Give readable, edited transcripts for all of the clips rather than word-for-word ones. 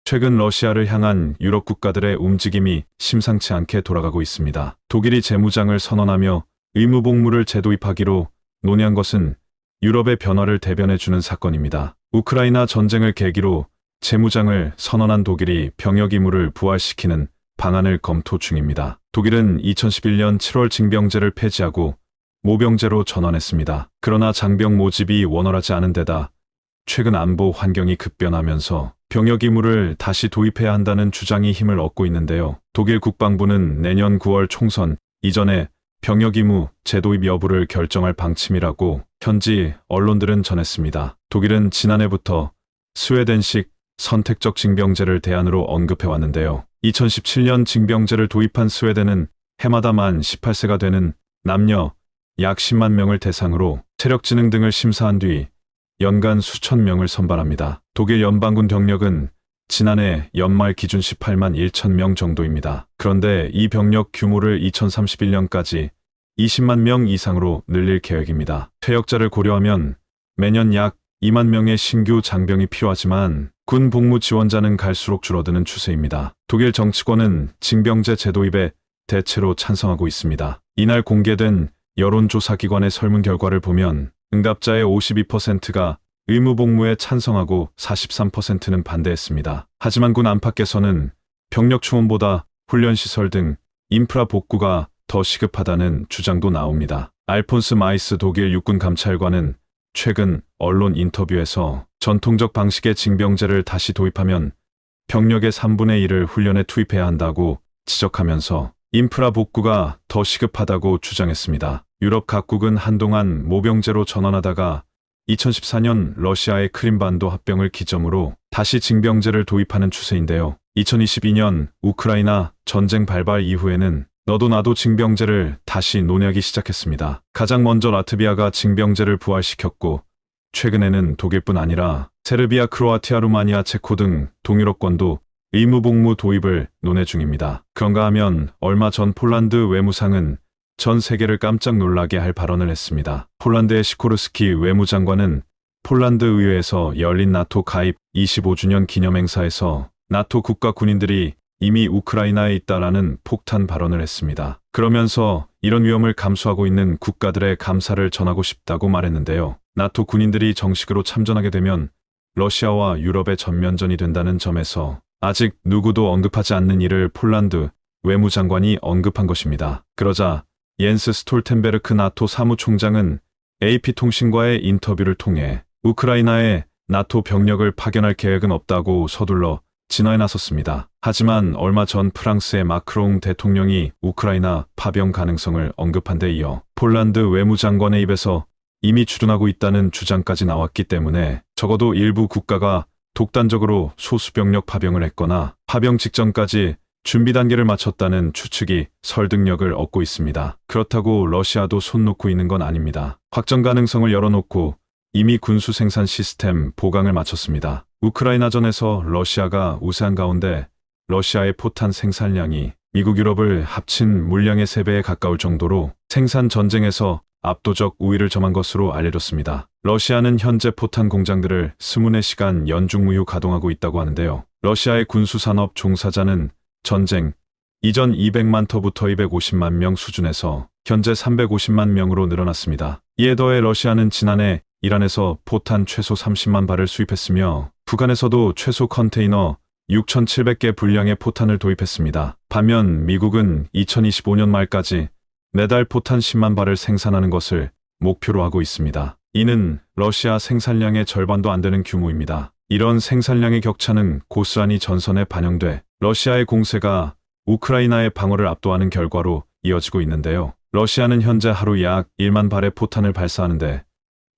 최근 러시아를 향한 유럽 국가들의 움직임이 심상치 않게 돌아가고 있습니다. 독일이 재무장을 선언하며 의무복무를 재도입하기로 논의한 것은 유럽의 변화를 대변해주는 사건입니다. 우크라이나 전쟁을 계기로 재무장을 선언한 독일이 병역 의무를 부활시키는 방안을 검토 중입니다. 독일은 2011년 7월 징병제를 폐지하고 모병제로 전환했습니다. 그러나 장병 모집이 원활하지 않은 데다 최근 안보 환경이 급변하면서 병역 의무를 다시 도입해야 한다는 주장이 힘을 얻고 있는데요. 독일 국방부는 내년 9월 총선 이전에 병역 의무 재도입 여부를 결정할 방침이라고 현지 언론들은 전했습니다. 독일은 지난해부터 스웨덴식 선택적 징병제를 대안으로 언급해 왔는데요. 2017년 징병제를 도입한 스웨덴은 해마다 만 18세가 되는 남녀 약 10만 명을 대상으로 체력 지능 등을 심사한 뒤 연간 수천 명을 선발합니다. 독일 연방군 병력은 지난해 연말 기준 18만 1천 명 정도입니다. 그런데 이 병력 규모를 2031년까지 20만 명 이상으로 늘릴 계획입니다. 퇴역자를 고려하면 매년 약 2만 명의 신규 장병이 필요하지만 군 복무 지원자는 갈수록 줄어드는 추세입니다. 독일 정치권은 징병제 재도입에 대체로 찬성하고 있습니다. 이날 공개된 여론조사기관의 설문 결과를 보면 응답자의 52%가 의무복무에 찬성하고 43%는 반대했습니다. 하지만 군 안팎에서는 병력 충원보다 훈련시설 등 인프라 복구가 더 시급하다는 주장도 나옵니다. 알폰스 마이스 독일 육군 감찰관은 최근 언론 인터뷰에서 전통적 방식의 징병제를 다시 도입하면 병력의 3분의 1을 훈련에 투입해야 한다고 지적하면서 인프라 복구가 더 시급하다고 주장했습니다. 유럽 각국은 한동안 모병제로 전환하다가 2014년 러시아의 크림반도 합병을 기점으로 다시 징병제를 도입하는 추세인데요. 2022년 우크라이나 전쟁 발발 이후에는 너도 나도 징병제를 다시 논의하기 시작했습니다. 가장 먼저 라트비아가 징병제를 부활시켰고 최근에는 독일뿐 아니라 세르비아, 크로아티아, 루마니아, 체코 등 동유럽권도 의무복무 도입을 논의 중입니다. 그런가 하면 얼마 전 폴란드 외무상은 전 세계를 깜짝 놀라게 할 발언을 했습니다. 폴란드의 시코르스키 외무장관은 폴란드 의회에서 열린 나토 가입 25주년 기념행사에서 나토 국가 군인들이 이미 우크라이나에 있다라는 폭탄 발언을 했습니다. 그러면서 이런 위험을 감수하고 있는 국가들의 감사를 전하고 싶다고 말했는데요. 나토 군인들이 정식으로 참전하게 되면 러시아와 유럽의 전면전이 된다는 점에서 아직 누구도 언급하지 않는 일을 폴란드 외무장관이 언급한 것입니다. 그러자 옌스 스톨텐베르크 나토 사무총장은 AP통신과의 인터뷰를 통해 우크라이나에 나토 병력을 파견할 계획은 없다고 서둘러 진화에 나섰습니다. 하지만 얼마 전 프랑스의 마크롱 대통령이 우크라이나 파병 가능성을 언급한 데 이어 폴란드 외무장관의 입에서 이미 주둔하고 있다는 주장까지 나왔기 때문에 적어도 일부 국가가 독단적으로 소수병력 파병을 했거나 파병 직전까지 준비 단계를 마쳤다는 추측이 설득력을 얻고 있습니다. 그렇다고 러시아도 손 놓고 있는 건 아닙니다. 확정 가능성을 열어놓고 이미 군수 생산 시스템 보강을 마쳤습니다. 우크라이나전에서 러시아가 우세한 가운데 러시아의 포탄 생산량이 미국 유럽을 합친 물량의 3배에 가까울 정도로 생산 전쟁에서 압도적 우위를 점한 것으로 알려졌습니다. 러시아는 현재 포탄 공장들을 24시간 연중무휴 가동하고 있다고 하는데요. 러시아의 군수산업 종사자는 전쟁 이전 200만 터부터 250만 명 수준에서 현재 350만 명으로 늘어났습니다. 이에 더해 러시아는 지난해 이란에서 포탄 최소 30만 발을 수입했으며 북한에서도 최소 컨테이너 6,700개 분량의 포탄을 도입했습니다. 반면 미국은 2025년 말까지 매달 포탄 10만 발을 생산하는 것을 목표로 하고 있습니다. 이는 러시아 생산량의 절반도 안 되는 규모입니다. 이런 생산량의 격차는 고스란히 전선에 반영돼 러시아의 공세가 우크라이나의 방어를 압도하는 결과로 이어지고 있는데요. 러시아는 현재 하루 약 1만 발의 포탄을 발사하는데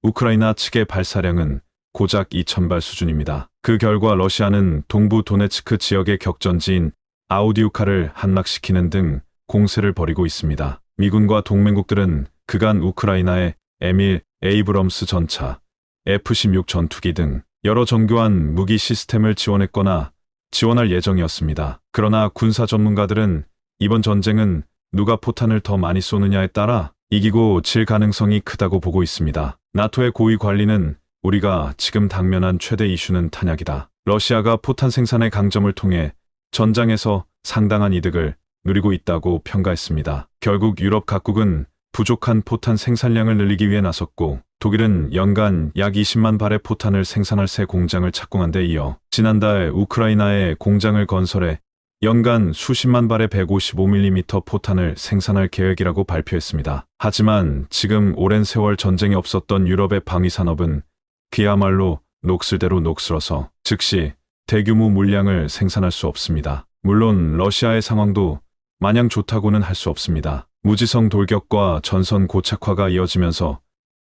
우크라이나 측의 발사량은 고작 2,000발 수준입니다. 그 결과 러시아는 동부 도네츠크 지역의 격전지인 아우디우카를 함락시키는 등 공세를 벌이고 있습니다. 미군과 동맹국들은 그간 우크라이나에 M1 에이브럼스 전차, F-16 전투기 등 여러 정교한 무기 시스템을 지원했거나 지원할 예정이었습니다. 그러나 군사 전문가들은 이번 전쟁은 누가 포탄을 더 많이 쏘느냐에 따라 이기고 질 가능성이 크다고 보고 있습니다. 나토의 고위 관리는 우리가 지금 당면한 최대 이슈는 탄약이다 러시아가 포탄 생산의 강점을 통해 전장에서 상당한 이득을 누리고 있다고 평가했습니다. 결국 유럽 각국은 부족한 포탄 생산량을 늘리기 위해 나섰고, 독일은 연간 약 20만 발의 포탄을 생산할 새 공장을 착공한 데 이어 지난달 우크라이나에 공장을 건설해 연간 수십만 발의 155mm 포탄을 생산할 계획이라고 발표했습니다. 하지만 지금 오랜 세월 전쟁이 없었던 유럽의 방위 산업은 그야말로 녹슬대로 녹슬어서 즉시 대규모 물량을 생산할 수 없습니다. 물론 러시아의 상황도 마냥 좋다고는 할 수 없습니다. 무지성 돌격과 전선 고착화가 이어지면서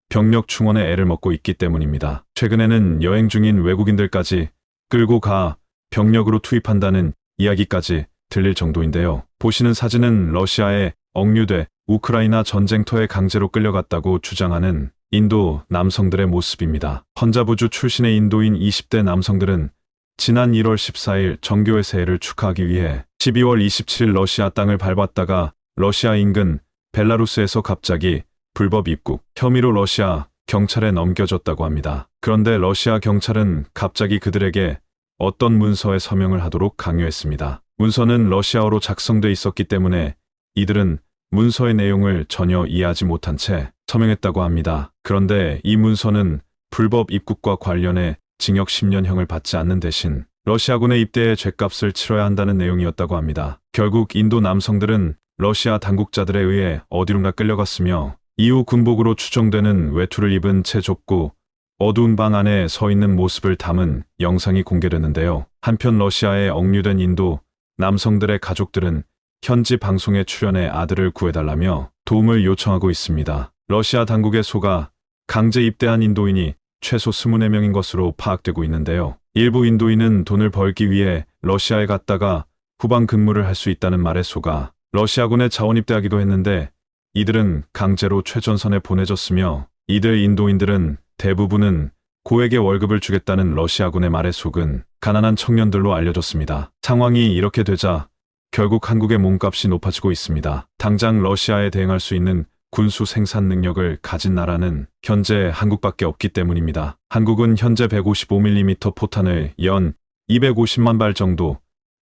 병력 충원에 애를 먹고 있기 때문입니다. 최근에는 여행 중인 외국인들까지 끌고 가 병력으로 투입한다는 이야기까지 들릴 정도인데요. 보시는 사진은 러시아에 억류돼 우크라이나 전쟁터에 강제로 끌려갔다고 주장하는 인도 남성들의 모습입니다. 헌자부주 출신의 인도인 20대 남성들은 지난 1월 14일 정교의 새해를 축하하기 위해 12월 27일 러시아 땅을 밟았다가 러시아 인근 벨라루스에서 갑자기 불법 입국 혐의로 러시아 경찰에 넘겨졌다고 합니다. 그런데 러시아 경찰은 갑자기 그들에게 어떤 문서에 서명을 하도록 강요했습니다. 문서는 러시아어로 작성돼 있었기 때문에 이들은 문서의 내용을 전혀 이해하지 못한 채 서명했다고 합니다. 그런데 이 문서는 불법 입국과 관련해 징역 10년형을 받지 않는 대신 러시아군에 입대해 죗값을 치러야 한다는 내용이었다고 합니다. 결국 인도 남성들은 러시아 당국자들에 의해 어디론가 끌려갔으며 이후 군복으로 추정되는 외투를 입은 채 좁고 어두운 방 안에 서 있는 모습을 담은 영상이 공개됐는데요. 한편 러시아에 억류된 인도 남성들의 가족들은 현지 방송에 출연해 아들을 구해달라며 도움을 요청하고 있습니다. 러시아 당국에 속아 강제 입대한 인도인이 최소 24명인 것으로 파악되고 있는데요. 일부 인도인은 돈을 벌기 위해 러시아에 갔다가 후방 근무를 할 수 있다는 말에 속아 러시아군에 자원 입대하기도 했는데 이들은 강제로 최전선에 보내졌으며 이들 인도인들은 대부분은 고액의 월급을 주겠다는 러시아군의 말에 속은 가난한 청년들로 알려졌습니다. 상황이 이렇게 되자 결국 한국의 몸값이 높아지고 있습니다. 당장 러시아에 대응할 수 있는 군수 생산 능력을 가진 나라는 현재 한국밖에 없기 때문입니다. 한국은 현재 155mm 포탄을 연 250만 발 정도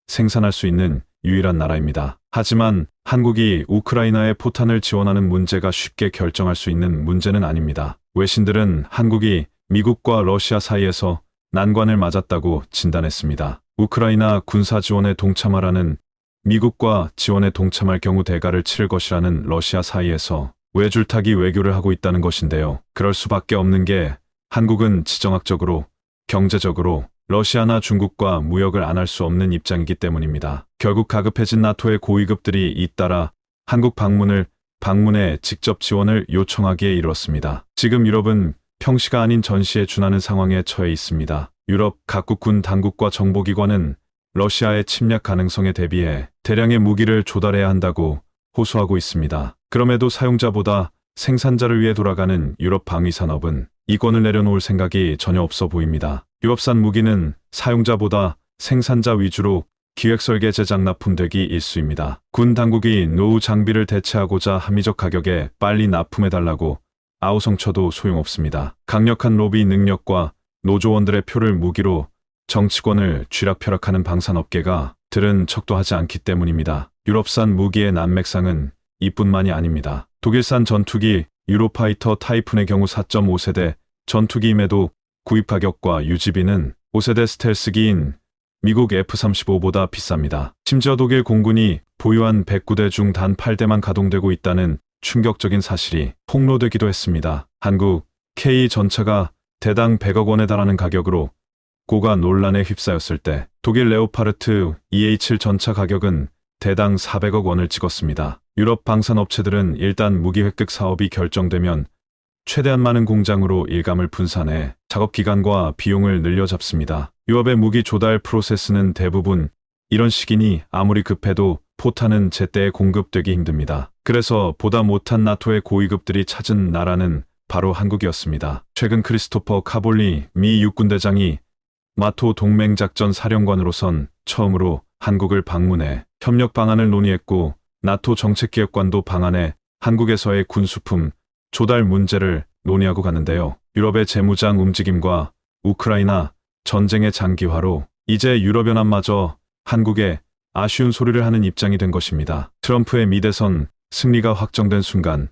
생산할 수 있는 유일한 나라입니다. 하지만 한국이 우크라이나에 포탄을 지원하는 문제가 쉽게 결정할 수 있는 문제는 아닙니다. 외신들은 한국이 미국과 러시아 사이에서 난관을 맞았다고 진단했습니다. 우크라이나 군사 지원에 동참하라는 미국과 지원에 동참할 경우 대가를 치를 것이라는 러시아 사이에서 외줄타기 외교를 하고 있다는 것인데요. 그럴 수밖에 없는 게 한국은 지정학적으로, 경제적으로 러시아나 중국과 무역을 안 할 수 없는 입장이기 때문입니다. 결국 가급해진 나토의 고위급들이 잇따라 한국 방문해 직접 지원을 요청하기에 이르렀습니다. 지금 유럽은 평시가 아닌 전시에 준하는 상황에 처해 있습니다. 유럽 각국 군 당국과 정보기관은 러시아의 침략 가능성에 대비해 대량의 무기를 조달해야 한다고 호소하고 있습니다. 그럼에도 사용자보다 생산자를 위해 돌아가는 유럽 방위산업은 이권을 내려놓을 생각이 전혀 없어 보입니다. 유럽산 무기는 사용자보다 생산자 위주로 기획설계 제작 납품되기 일쑤입니다. 군 당국이 노후 장비를 대체하고자 합리적 가격에 빨리 납품해달라고 아우성쳐도 소용없습니다. 강력한 로비 능력과 노조원들의 표를 무기로 정치권을 쥐락펴락하는 방산업계가 들은 척도 하지 않기 때문입니다. 유럽산 무기의 난맥상은 이뿐만이 아닙니다. 독일산 전투기 유로파이터 타이푼의 경우 4.5세대 전투기임에도 구입 가격과 유지비는 5세대 스텔스기인 미국 F-35보다 비쌉니다. 심지어 독일 공군이 보유한 109대 중 단 8대만 가동되고 있다는 충격적인 사실이 폭로되기도 했습니다. 한국 K 전차가 대당 100억 원에 달하는 가격으로 고가 논란에 휩싸였을 때 독일 레오파르트 EH7 전차 가격은 대당 400억 원을 찍었습니다. 유럽 방산업체들은 일단 무기 획득 사업이 결정되면 최대한 많은 공장으로 일감을 분산해 작업 기간과 비용을 늘려 잡습니다. 유럽의 무기 조달 프로세스는 대부분 이런 식이니 아무리 급해도 포탄은 제때에 공급되기 힘듭니다. 그래서 보다 못한 나토의 고위급들이 찾은 나라는 바로 한국이었습니다. 최근 크리스토퍼 카볼리 미 육군대장이 나토 동맹작전 사령관으로선 처음으로 한국을 방문해 협력 방안을 논의했고 나토 정책기획관도 방안에 한국에서의 군수품 조달 문제를 논의하고 갔는데요. 유럽의 재무장 움직임과 우크라이나 전쟁의 장기화로 이제 유럽연합마저 한국에 아쉬운 소리를 하는 입장이 된 것입니다. 트럼프의 미대선 승리가 확정된 순간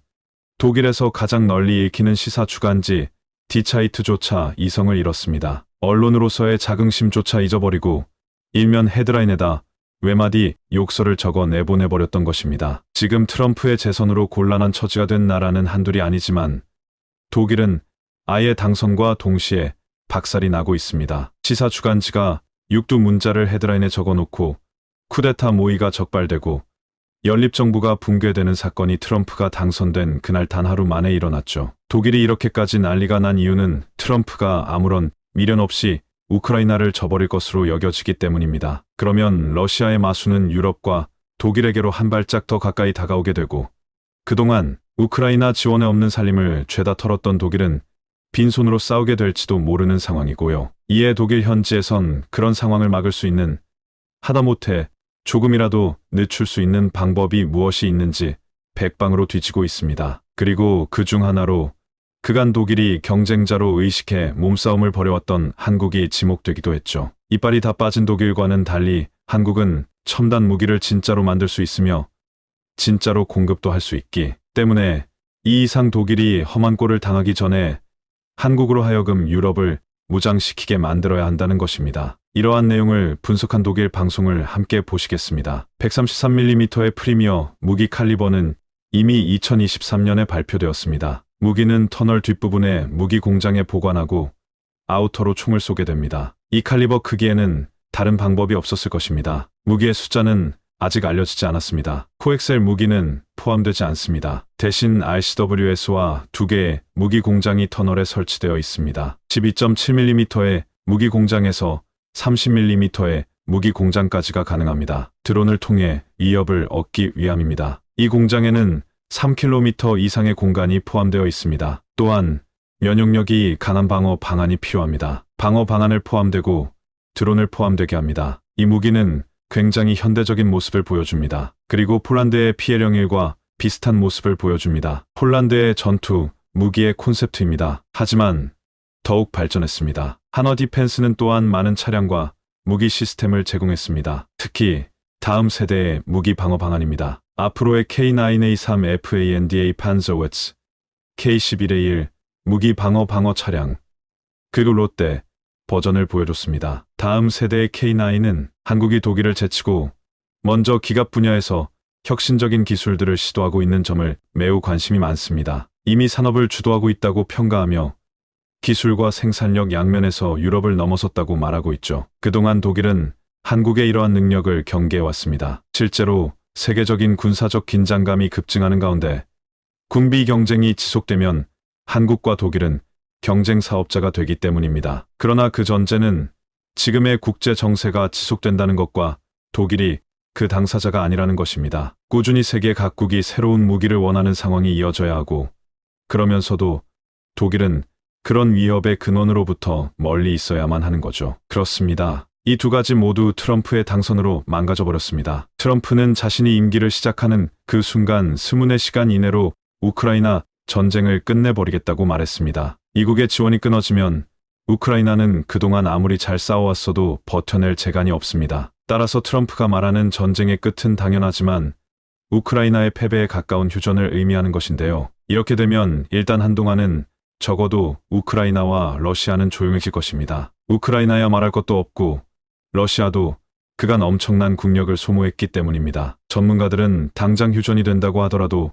독일에서 가장 널리 읽히는 시사 주간지 디차이트조차 이성을 잃었습니다. 언론으로서의 자긍심조차 잊어버리고 일면 헤드라인에다 외마디 욕설을 적어 내보내버렸던 것입니다. 지금 트럼프의 재선으로 곤란한 처지가 된 나라는 한둘이 아니지만 독일은 아예 당선과 동시에 박살이 나고 있습니다. 시사 주간지가 육두문자를 헤드라인에 적어놓고 쿠데타 모의가 적발되고 연립정부가 붕괴되는 사건이 트럼프가 당선된 그날 단 하루 만에 일어났죠. 독일이 이렇게까지 난리가 난 이유는 트럼프가 아무런 미련 없이 우크라이나를 저버릴 것으로 여겨지기 때문입니다. 그러면 러시아의 마수는 유럽과 독일에게로 한 발짝 더 가까이 다가오게 되고 그동안 우크라이나 지원에 없는 살림을 죄다 털었던 독일은 빈손으로 싸우게 될지도 모르는 상황이고요. 이에 독일 현지에선 그런 상황을 막을 수 있는 하다못해 조금이라도 늦출 수 있는 방법이 무엇이 있는지 백방으로 뒤지고 있습니다. 그리고 그 중 하나로 그간 독일이 경쟁자로 의식해 몸싸움을 벌여왔던 한국이 지목되기도 했죠. 이빨이 다 빠진 독일과는 달리 한국은 첨단 무기를 진짜로 만들 수 있으며 진짜로 공급도 할 수 있기 때문에 이 이상 독일이 험한 꼴을 당하기 전에 한국으로 하여금 유럽을 무장시키게 만들어야 한다는 것입니다. 이러한 내용을 분석한 독일 방송을 함께 보시겠습니다. 133mm의 프리미어 무기 칼리버는 이미 2023년에 발표되었습니다. 무기는 터널 뒷부분에 무기 공장에 보관하고 아우터로 총을 쏘게 됩니다. 이 칼리버 크기에는 다른 방법이 없었을 것입니다. 무기의 숫자는 아직 알려지지 않았습니다. 코엑셀 무기는 포함되지 않습니다. 대신 RCWS와 두 개의 무기 공장이 터널에 설치되어 있습니다. 12.7mm의 무기 공장에서 30mm의 무기 공장까지가 가능합니다. 드론을 통해 위협을 얻기 위함입니다. 이 공장에는 3km 이상의 공간이 포함되어 있습니다. 또한 면역력이 강한 방어 방안이 필요합니다. 방어 방안을 포함되고 드론을 포함되게 합니다. 이 무기는 굉장히 현대적인 모습을 보여줍니다. 그리고 폴란드의 PL-01과 비슷한 모습을 보여줍니다. 폴란드의 전투 무기의 콘셉트입니다. 하지만 더욱 발전했습니다. 한어 디펜스는 또한 많은 차량과 무기 시스템을 제공했습니다. 특히 다음 세대의 무기 방어 방안입니다. 앞으로의 K9A3 FANDA 판저웨츠, K11A1 무기 방어 차량, 그리고 롯데 버전을 보여줬습니다. 다음 세대의 K9은 한국이 독일을 제치고 먼저 기갑 분야에서 혁신적인 기술들을 시도하고 있는 점을 매우 관심이 많습니다. 이미 산업을 주도하고 있다고 평가하며 기술과 생산력 양면에서 유럽을 넘어섰다고 말하고 있죠. 그동안 독일은 한국의 이러한 능력을 경계해왔습니다. 실제로 세계적인 군사적 긴장감이 급증하는 가운데 군비 경쟁이 지속되면 한국과 독일은 경쟁 사업자가 되기 때문입니다. 그러나 그 전제는 지금의 국제 정세가 지속된다는 것과 독일이 그 당사자가 아니라는 것입니다. 꾸준히 세계 각국이 새로운 무기를 원하는 상황이 이어져야 하고 그러면서도 독일은 그런 위협의 근원으로부터 멀리 있어야만 하는 거죠. 그렇습니다. 이 두 가지 모두 트럼프의 당선으로 망가져버렸습니다. 트럼프는 자신이 임기를 시작하는 그 순간 24시간 이내로 우크라이나 전쟁을 끝내버리겠다고 말했습니다. 미국의 지원이 끊어지면 우크라이나는 그동안 아무리 잘 싸워왔어도 버텨낼 재간이 없습니다. 따라서 트럼프가 말하는 전쟁의 끝은 당연하지만 우크라이나의 패배에 가까운 휴전을 의미하는 것인데요. 이렇게 되면 일단 한동안은 적어도 우크라이나와 러시아는 조용해질 것입니다. 우크라이나야 말할 것도 없고 러시아도 그간 엄청난 국력을 소모했기 때문입니다. 전문가들은 당장 휴전이 된다고 하더라도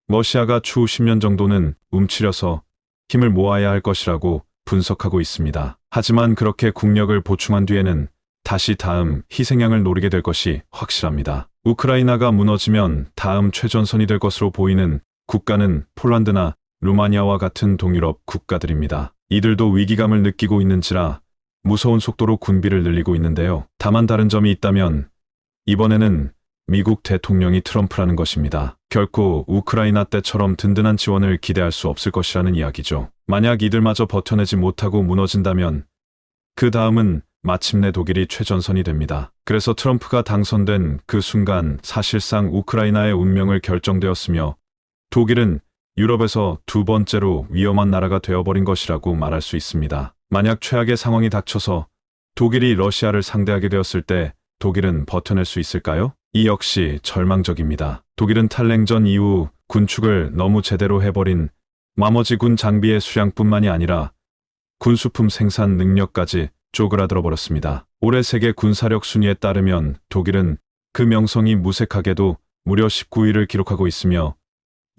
러시아가 추후 10년 정도는 움츠려서 힘을 모아야 할 것이라고 분석하고 있습니다. 하지만 그렇게 국력을 보충한 뒤에는 다시 다음 희생양을 노리게 될 것이 확실합니다. 우크라이나가 무너지면 다음 최전선이 될 것으로 보이는 국가는 폴란드나 루마니아와 같은 동유럽 국가들입니다. 이들도 위기감을 느끼고 있는지라 무서운 속도로 군비를 늘리고 있는데요. 다만 다른 점이 있다면 이번에는 미국 대통령이 트럼프라는 것입니다. 결코 우크라이나 때처럼 든든한 지원을 기대할 수 없을 것이라는 이야기죠. 만약 이들마저 버텨내지 못하고 무너진다면 그 다음은 마침내 독일이 최전선이 됩니다. 그래서 트럼프가 당선된 그 순간 사실상 우크라이나의 운명을 결정되었으며 독일은 유럽에서 두 번째로 위험한 나라가 되어버린 것이라고 말할 수 있습니다. 만약 최악의 상황이 닥쳐서 독일이 러시아를 상대하게 되었을 때 독일은 버텨낼 수 있을까요? 이 역시 절망적입니다. 독일은 탈냉전 이후 군축을 너무 제대로 해버린 나머지 군 장비의 수량뿐만이 아니라 군수품 생산 능력까지 쪼그라들어 버렸습니다. 올해 세계 군사력 순위에 따르면 독일은 그 명성이 무색하게도 무려 19위를 기록하고 있으며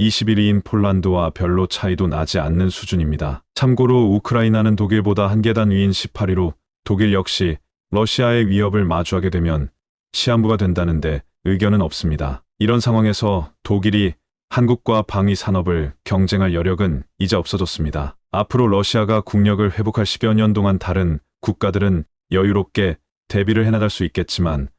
21위인 폴란드와 별로 차이도 나지 않는 수준입니다. 참고로 우크라이나는 독일보다 한 계단 위인 18위로 독일 역시 러시아의 위협을 마주하게 되면 시한부가 된다는데 의견은 없습니다. 이런 상황에서 독일이 한국과 방위 산업을 경쟁할 여력은 이제 없어졌습니다. 앞으로 러시아가 국력을 회복할 10여 년 동안 다른 국가들은 여유롭게 대비를 해나갈 수 있겠지만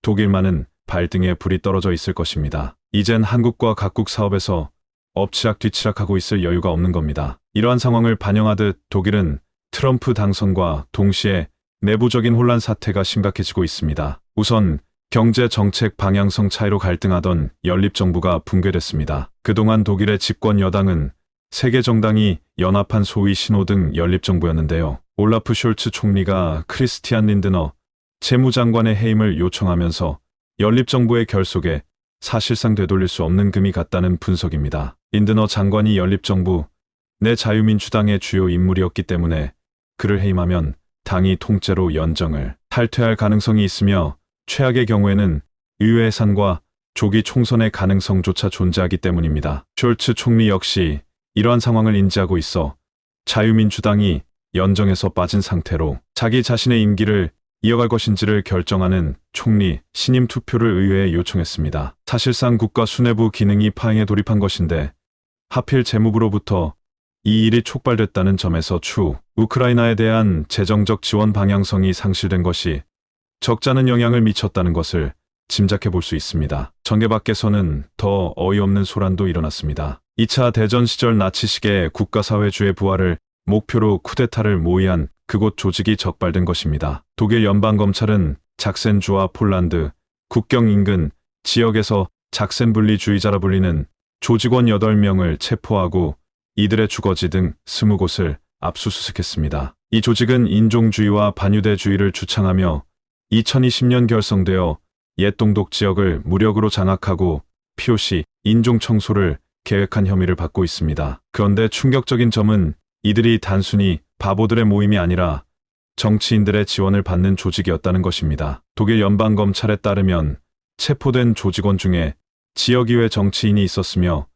독일만은 발등에 불이 떨어져 있을 것입니다. 이젠 한국과 각국 사업에서 엎치락뒤치락하고 있을 여유가 없는 겁니다. 이러한 상황을 반영하듯 독일은 트럼프 당선과 동시에 내부적인 혼란 사태가 심각해지고 있습니다. 우선 경제 정책 방향성 차이로 갈등하던 연립정부가 붕괴됐습니다. 그동안 독일의 집권 여당은 세계 정당이 연합한 소위 신호등 연립정부였는데요. 올라프 숄츠 총리가 크리스티안 린드너 재무장관의 해임을 요청하면서 연립정부의 결속에 사실상 되돌릴 수 없는 금이 갔다는 분석입니다. 린드너 장관이 연립정부 내 자유민주당의 주요 인물이었기 때문에 그를 해임하면 당이 통째로 연정을 탈퇴할 가능성이 있으며 최악의 경우에는 의회 해산과 조기 총선의 가능성조차 존재하기 때문입니다. 숄츠 총리 역시 이러한 상황을 인지하고 있어 자유민주당이 연정에서 빠진 상태로 자기 자신의 임기를 이어갈 것인지를 결정하는 총리 신임 투표를 의회에 요청했습니다. 사실상 국가 수뇌부 기능이 파행에 돌입한 것인데 하필 재무부로부터 이 일이 촉발됐다는 점에서 우크라이나에 대한 재정적 지원 방향성이 상실된 것이 적잖은 영향을 미쳤다는 것을 짐작해 볼 수 있습니다. 정계 밖에서는 더 어이없는 소란도 일어났습니다. 2차 대전 시절 나치식의 국가사회주의 부활을 목표로 쿠데타를 모의한 그곳 조직이 적발된 것입니다. 독일 연방검찰은 작센주와 폴란드 국경 인근 지역에서 작센분리주의자라 불리는 조직원 8명을 체포하고 이들의 주거지 등 20곳을 압수수색했습니다. 이 조직은 인종주의와 반유대주의를 주창하며 2020년 결성되어 옛동독 지역을 무력으로 장악하고 POC 인종청소를 계획한 혐의를 받고 있습니다. 그런데 충격적인 점은 이들이 단순히 바보들의 모임이 아니라 정치인들의 지원을 받는 조직이었다는 것입니다. 독일 연방검찰에 따르면 체포된 조직원 중에 지역의회 정치인이 있었으며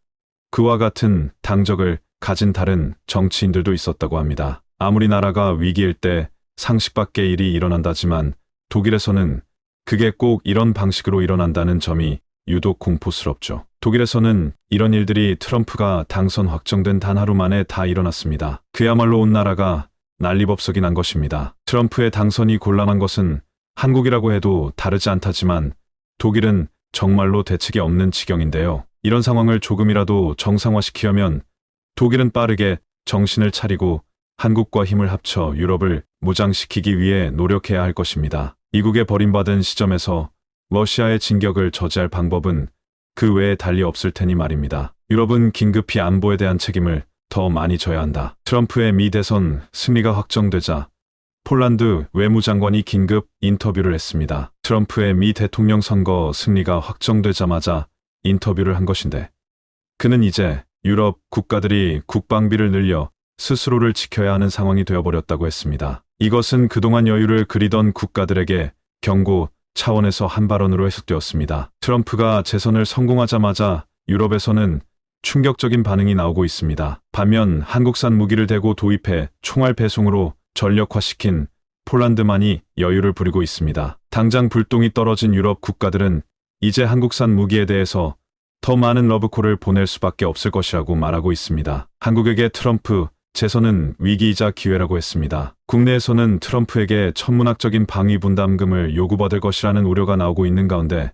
그와 같은 당적을 가진 다른 정치인들도 있었다고 합니다. 아무리 나라가 위기일 때 상식 밖의 일이 일어난다지만 독일에서는 그게 꼭 이런 방식으로 일어난다는 점이 유독 공포스럽죠. 독일에서는 이런 일들이 트럼프가 당선 확정된 단 하루 만에 다 일어났습니다. 그야말로 온 나라가 난리법석이 난 것입니다. 트럼프의 당선이 곤란한 것은 한국이라고 해도 다르지 않다지만 독일은 정말로 대책이 없는 지경인데요. 이런 상황을 조금이라도 정상화시키려면 독일은 빠르게 정신을 차리고 한국과 힘을 합쳐 유럽을 무장시키기 위해 노력해야 할 것입니다. 미국에 버림받은 시점에서 러시아의 진격을 저지할 방법은 그 외에 달리 없을 테니 말입니다. 유럽은 긴급히 안보에 대한 책임을 더 많이 져야 한다. 트럼프의 미 대선 승리가 확정되자 폴란드 외무장관이 긴급 인터뷰를 했습니다. 트럼프의 미 대통령 선거 승리가 확정되자마자 인터뷰를 한 것인데 그는 이제 유럽 국가들이 국방비를 늘려 스스로를 지켜야 하는 상황이 되어버렸다고 했습니다. 이것은 그동안 여유를 그리던 국가들에게 경고 차원에서 한 발언으로 해석되었습니다. 트럼프가 재선을 성공하자마자 유럽에서는 충격적인 반응이 나오고 있습니다. 반면 한국산 무기를 대고 도입해 총알 배송으로 전력화시킨 폴란드만이 여유를 부리고 있습니다. 당장 불똥이 떨어진 유럽 국가들은 이제 한국산 무기에 대해서 더 많은 러브콜을 보낼 수밖에 없을 것이라고 말하고 있습니다. 한국에게 트럼프 재선은 위기이자 기회라고 했습니다. 국내에서는 트럼프에게 천문학적인 방위 분담금을 요구받을 것이라는 우려가 나오고 있는 가운데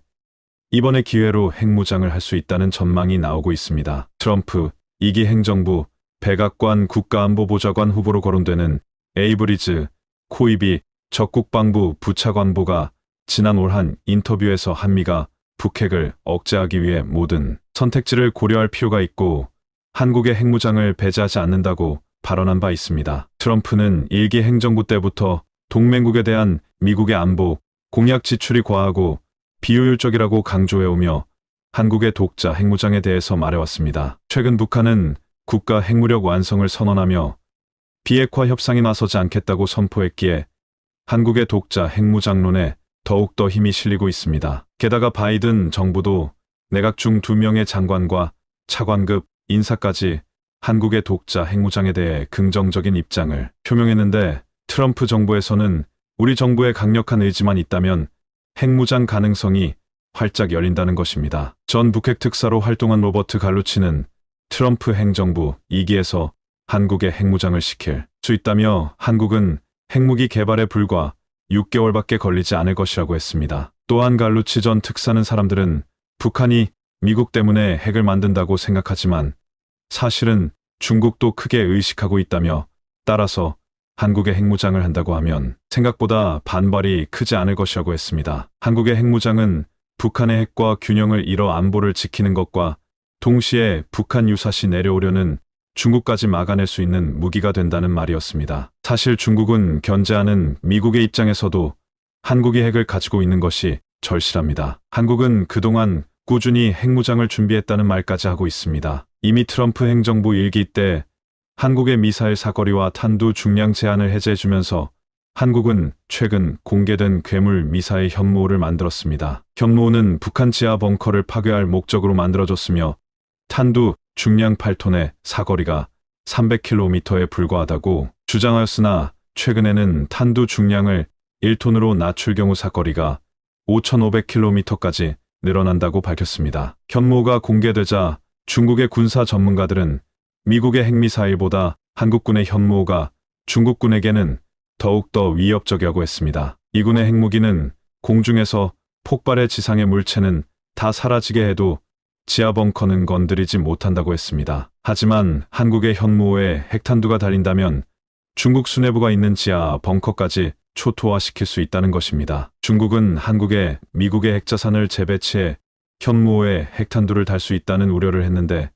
이번에 기회로 핵무장을 할 수 있다는 전망이 나오고 있습니다. 트럼프 2기 행정부 백악관 국가안보보좌관 후보로 거론되는 에이브리즈 코이비 적 국방부 부차관보가 지난 올 한 인터뷰에서 한미가 북핵을 억제하기 위해 모든 선택지를 고려할 필요가 있고 한국의 핵무장을 배제하지 않는다고 발언한 바 있습니다. 트럼프는 1기 행정부 때부터 동맹국에 대한 미국의 안보, 공약 지출이 과하고 비효율적이라고 강조해오며 한국의 독자 핵무장에 대해서 말해왔습니다. 최근 북한은 국가 핵무력 완성을 선언하며 비핵화 협상에 나서지 않겠다고 선포했기에 한국의 독자 핵무장론에 더욱더 힘이 실리고 있습니다. 게다가 바이든 정부도 내각 중 2명의 장관과 차관급 인사까지 한국의 독자 핵무장에 대해 긍정적인 입장을 표명했는데 트럼프 정부에서는 우리 정부의 강력한 의지만 있다면 핵무장 가능성이 활짝 열린다는 것입니다. 전 북핵 특사로 활동한 로버트 갈루치는 트럼프 행정부 2기에서 한국에 핵무장을 시킬 수 있다며 한국은 핵무기 개발에 불과 6개월밖에 걸리지 않을 것이라고 했습니다. 또한 갈루치 전 특사는 사람들은 북한이 미국 때문에 핵을 만든다고 생각하지만 사실은 중국도 크게 의식하고 있다며 따라서 한국의 핵무장을 한다고 하면 생각보다 반발이 크지 않을 것이라고 했습니다. 한국의 핵무장은 북한의 핵과 균형을 이뤄 안보를 지키는 것과 동시에 북한 유사시 내려오려는 중국까지 막아낼 수 있는 무기가 된다는 말이었습니다. 사실 중국은 견제하는 미국의 입장에서도 한국이 핵을 가지고 있는 것이 절실합니다. 한국은 그동안 꾸준히 핵무장을 준비했다는 말까지 하고 있습니다. 이미 트럼프 행정부 1기 때 한국의 미사일 사거리와 탄두 중량 제한을 해제해주면서 한국은 최근 공개된 괴물 미사일 현무호를 만들었습니다. 현무호는 북한 지하 벙커를 파괴할 목적으로 만들어졌으며 탄두 중량 8톤의 사거리가 300km에 불과하다고 주장하였으나 최근에는 탄두 중량을 1톤으로 낮출 경우 사거리가 5,500km까지 늘어난다고 밝혔습니다. 현무호가 공개되자 중국의 군사 전문가들은 미국의 핵미사일보다 한국군의 현무호가 중국군에게는 더욱더 위협적이라고 했습니다. 이군의 핵무기는 공중에서 폭발해 지상의 물체는 다 사라지게 해도 지하 벙커는 건드리지 못한다고 했습니다. 하지만 한국의 현무호에 핵탄두가 달린다면 중국 수뇌부가 있는 지하 벙커까지 초토화시킬 수 있다는 것입니다. 중국은 한국에 미국의 핵자산을 재배치해 현무호에 핵탄두를 달 수 있다는 우려를 했는데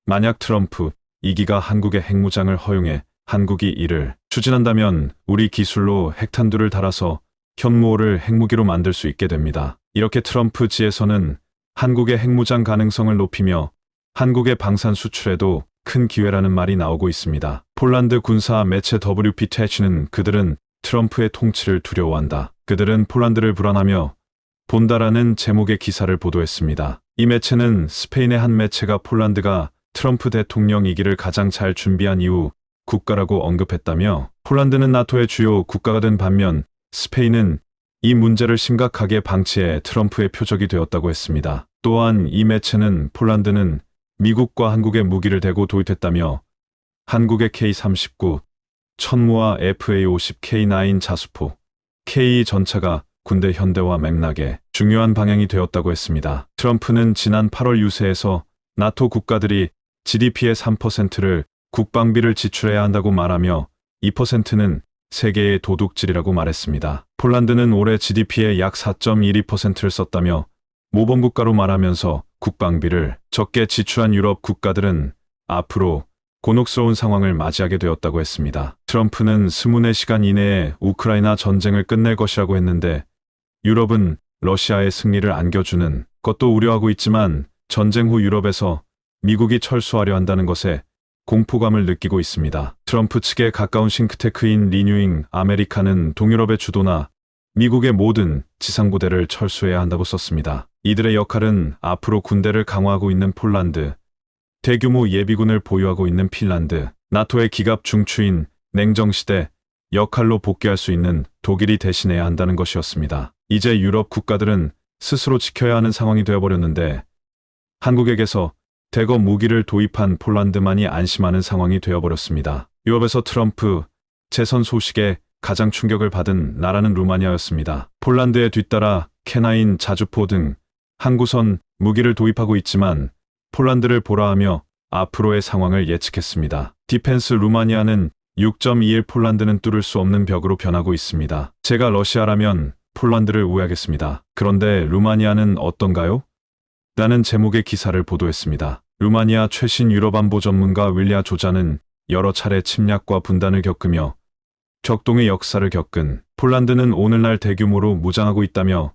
만약 트럼프 2기가 한국의 핵무장을 허용해 한국이 이를 추진한다면 우리 기술로 핵탄두를 달아서 현무호를 핵무기로 만들 수 있게 됩니다. 이렇게 트럼프 지에서는 한국의 핵무장 가능성을 높이며 한국의 방산 수출에도 큰 기회라는 말이 나오고 있습니다. 폴란드 군사 매체 WPTH는 그들은 트럼프의 통치를 두려워한다. 그들은 폴란드를 불안하며 본다라는 제목의 기사를 보도했습니다. 이 매체는 스페인의 한 매체가 폴란드가 트럼프 대통령 2기를 가장 잘 준비한 이후 국가라고 언급했다며 폴란드는 나토의 주요 국가가 된 반면 스페인은 이 문제를 심각하게 방치해 트럼프의 표적이 되었다고 했습니다. 또한 이 매체는 폴란드는 미국과 한국의 무기를 대고 도입했다며 한국의 K-39 천무와 FA-50 K9 자수포, K 전차가 군대 현대화 맥락에 중요한 방향이 되었다고 했습니다. 트럼프는 지난 8월 유세에서 나토 국가들이 GDP의 3%를 국방비를 지출해야 한다고 말하며 2%는 세계의 도둑질이라고 말했습니다. 폴란드는 올해 GDP의 약 4.12%를 썼다며 모범국가로 말하면서 국방비를 적게 지출한 유럽 국가들은 앞으로 곤혹스러운 상황을 맞이하게 되었다고 했습니다. 트럼프는 24시간 이내에 우크라이나 전쟁을 끝낼 것이라고 했는데 유럽은 러시아의 승리를 안겨주는 것도 우려하고 있지만 전쟁 후 유럽에서 미국이 철수하려 한다는 것에 공포감을 느끼고 있습니다. 트럼프 측에 가까운 싱크테크인 리뉴잉 아메리카는 동유럽의 주도나 미국의 모든 지상부대를 철수해야 한다고 썼습니다. 이들의 역할은 앞으로 군대를 강화하고 있는 폴란드, 대규모 예비군을 보유하고 있는 핀란드, 나토의 기갑 중추인 냉정시대 역할로 복귀할 수 있는 독일이 대신해야 한다는 것이었습니다. 이제 유럽 국가들은 스스로 지켜야 하는 상황이 되어버렸는데 한국에게서 대거 무기를 도입한 폴란드만이 안심하는 상황이 되어버렸습니다. 유럽에서 트럼프 재선 소식에 가장 충격을 받은 나라는 루마니아였습니다. 폴란드에 뒤따라 K9 자주포 등 항구선 무기를 도입하고 있지만 폴란드를 보라하며 앞으로의 상황을 예측했습니다. 디펜스 루마니아는 6.21 폴란드는 뚫을 수 없는 벽으로 변하고 있습니다. 제가 러시아라면 폴란드를 우회하겠습니다. 그런데 루마니아는 어떤가요? 라는 제목의 기사를 보도했습니다. 루마니아 최신 유럽 안보 전문가 윌리아 조자는 여러 차례 침략과 분단을 겪으며 격동의 역사를 겪은 폴란드는 오늘날 대규모로 무장하고 있다며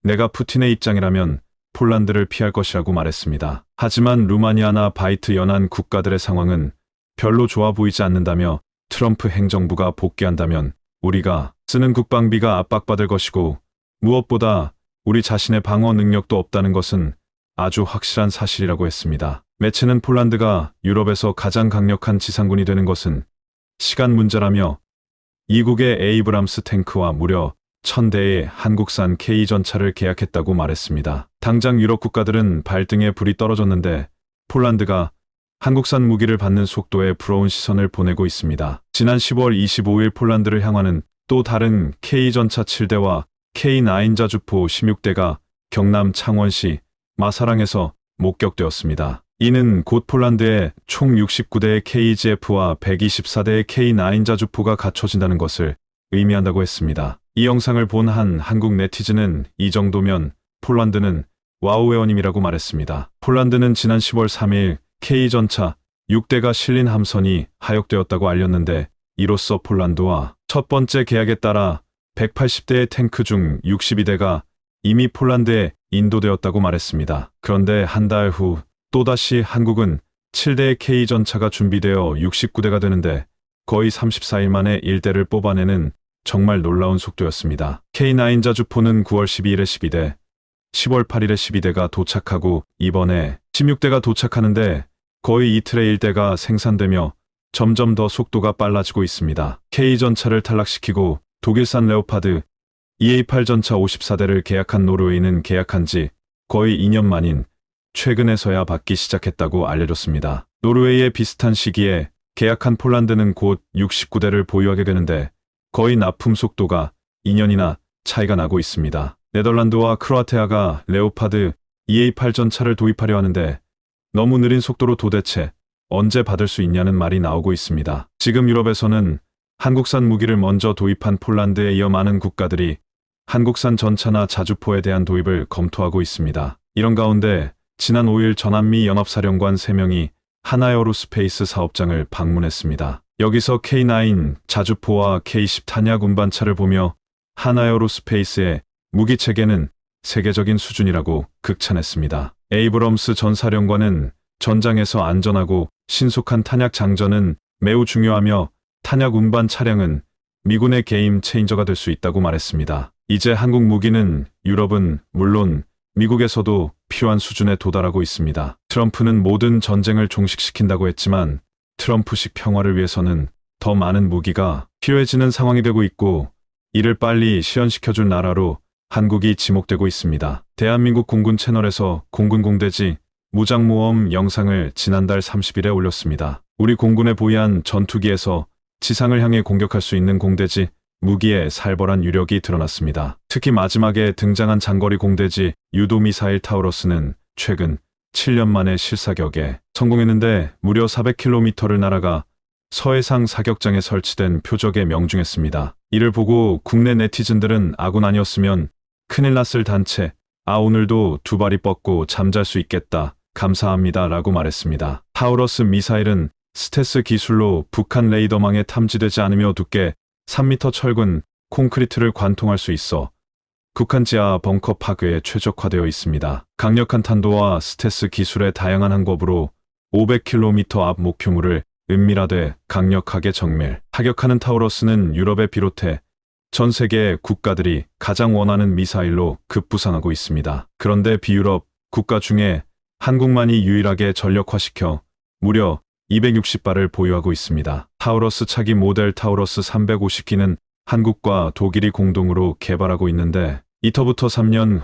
내가 푸틴의 입장이라면 폴란드를 피할 것이라고 말했습니다. 하지만 루마니아나 바이트 연안 국가들의 상황은 별로 좋아 보이지 않는다며 트럼프 행정부가 복귀한다면 우리가 쓰는 국방비가 압박받을 것이고 무엇보다 우리 자신의 방어 능력도 없다는 것은 아주 확실한 사실이라고 했습니다. 매체는 폴란드가 유럽에서 가장 강력한 지상군이 되는 것은 시간 문제라며 이국의 에이브람스 탱크와 무려 1000대의 한국산 K전차를 계약했다고 말했습니다. 당장 유럽 국가들은 발등에 불이 떨어졌는데 폴란드가 한국산 무기를 받는 속도에 부러운 시선을 보내고 있습니다. 지난 10월 25일 폴란드를 향하는 또 다른 K전차 7대와 K9 자주포 16대가 경남 창원시 마사랑에서 목격되었습니다. 이는 곧 폴란드에 총 69대의 KGF와 124대의 K9 자주포가 갖춰진다는 것을 의미한다고 했습니다. 이 영상을 본 한 한국 네티즌은 이 정도면 폴란드는 와우 회원님이라고 말했습니다. 폴란드는 지난 10월 3일 K전차 6대가 실린 함선이 하역되었다고 알렸는데 이로써 폴란드와 첫 번째 계약에 따라 180대의 탱크 중 62대가 이미 폴란드에 인도되었다고 말했습니다. 그런데 한 달 후 또다시 한국은 7대의 K전차가 준비되어 69대가 되는데 거의 34일 만에 1대를 뽑아내는 정말 놀라운 속도였습니다. K9 자주포는 9월 12일에 12대, 10월 8일에 12대가 도착하고 이번에 16대가 도착하는데 거의 이틀에 1대가 생산되며 점점 더 속도가 빨라지고 있습니다. K전차를 탈락시키고 독일산 레오파드 EA8 전차 54대를 계약한 노르웨이는 계약한 지 거의 2년 만인 최근에서야 받기 시작했다고 알려졌습니다. 노르웨이의 비슷한 시기에 계약한 폴란드는 곧 69대를 보유하게 되는데 거의 납품 속도가 2년이나 차이가 나고 있습니다. 네덜란드와 크로아티아가 레오파드 EA8 전차를 도입하려 하는데 너무 느린 속도로 도대체 언제 받을 수 있냐는 말이 나오고 있습니다. 지금 유럽에서는 한국산 무기를 먼저 도입한 폴란드에 이어 많은 국가들이 한국산 전차나 자주포에 대한 도입을 검토하고 있습니다. 이런 가운데 지난 5일 전한미 연합사령관 3명이 하나에어로스페이스 사업장을 방문했습니다. 여기서 K9 자주포와 K10 탄약 운반차를 보며 하나에어로스페이스의 무기 체계는 세계적인 수준이라고 극찬했습니다. 에이브럼스 전 사령관은 전장에서 안전하고 신속한 탄약 장전은 매우 중요하며 탄약 운반 차량은 미군의 게임 체인저가 될 수 있다고 말했습니다. 이제 한국 무기는 유럽은 물론 미국에서도 필요한 수준에 도달하고 있습니다. 트럼프는 모든 전쟁을 종식시킨다고 했지만 트럼프식 평화를 위해서는 더 많은 무기가 필요해지는 상황이 되고 있고 이를 빨리 실현시켜줄 나라로 한국이 지목되고 있습니다. 대한민국 공군 채널에서 공군 공대지 무장모험 영상을 지난달 30일에 올렸습니다. 우리 공군에 보유한 전투기에서 지상을 향해 공격할 수 있는 공대지 무기의 살벌한 유력이 드러났습니다. 특히 마지막에 등장한 장거리 공대지 유도미사일 타우러스는 최근 7년 만에 실사격에 성공했는데 무려 400km를 날아가 서해상 사격장에 설치된 표적에 명중했습니다. 이를 보고 국내 네티즌들은 아군 아니었으면 큰일 났을 단체, 오늘도 두 발이 뻗고 잠잘 수 있겠다, 감사합니다 라고 말했습니다. 타우러스 미사일은 스텔스 기술로 북한 레이더망에 탐지되지 않으며 두께 3m 철근 콘크리트를 관통할 수 있어 북한 지하 벙커 파괴에 최적화되어 있습니다. 강력한 탄도와 스텔스 기술의 다양한 항법으로 500km 앞 목표물을 은밀하되 강력하게 정밀 타격하는 타우러스는 유럽에 비롯해 전 세계 국가들이 가장 원하는 미사일로 급부상하고 있습니다. 그런데 비유럽 국가 중에 한국만이 유일하게 전력화시켜 무려 260발을 보유하고 있습니다. 타우러스 차기 모델 타우러스 350기는 한국과 독일이 공동으로 개발하고 있는데 이터부터 3년 후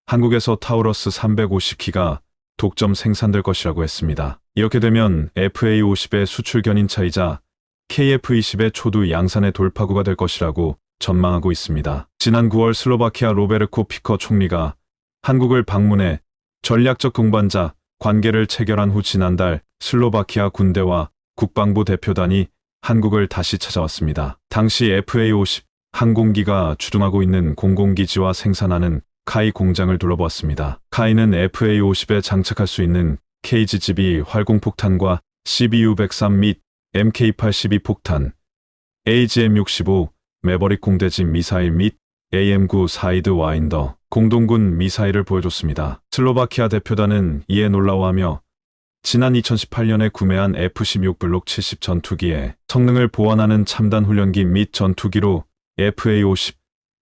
한국에서 타우러스 350기가 독점 생산될 것이라고 했습니다. 이렇게 되면 FA50의 수출 견인차이자 KF20의 초두 양산의 돌파구가 될 것이라고 전망하고 있습니다. 지난 9월 슬로바키아 로베르코 피커 총리가 한국을 방문해 전략적 동반자 관계를 체결한 후 지난달 슬로바키아 군대와 국방부 대표단이 한국을 다시 찾아왔습니다. 당시 FA50 항공기가 주둔하고 있는 공공기지와 생산하는 카이 공장을 둘러보았습니다. 카이는 FA50에 장착할 수 있는 KGB 활공폭탄과 CBU-103 및 MK-82 폭탄, AGM-65, 매버릭 공대지 미사일 및 AM-9 사이드 와인더 공동군 미사일을 보여줬습니다. 슬로바키아 대표단은 이에 놀라워하며 지난 2018년에 구매한 F-16 블록 70 전투기의 성능을 보완하는 첨단 훈련기 및 전투기로 FA-50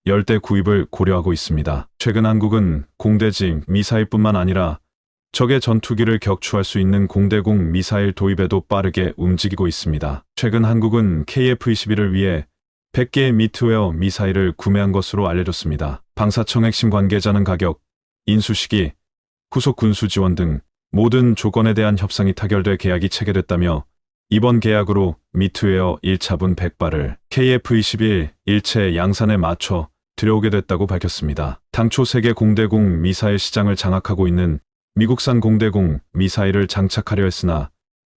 열대 구입을 고려하고 있습니다. 최근 한국은 공대지 미사일뿐만 아니라 적의 전투기를 격추할 수 있는 공대공 미사일 도입에도 빠르게 움직이고 있습니다. 최근 한국은 KF-21을 위해 100개의 미트웨어 미사일을 구매한 것으로 알려졌습니다. 방사청 핵심 관계자는 가격, 인수 시기, 후속 군수 지원 등 모든 조건에 대한 협상이 타결돼 계약이 체결됐다며 이번 계약으로 미트웨어 1차분 100발을 KF-21 일체 양산에 맞춰 들여오게 됐다고 밝혔습니다. 당초 세계 공대공 미사일 시장을 장악하고 있는 미국산 공대공 미사일을 장착하려 했으나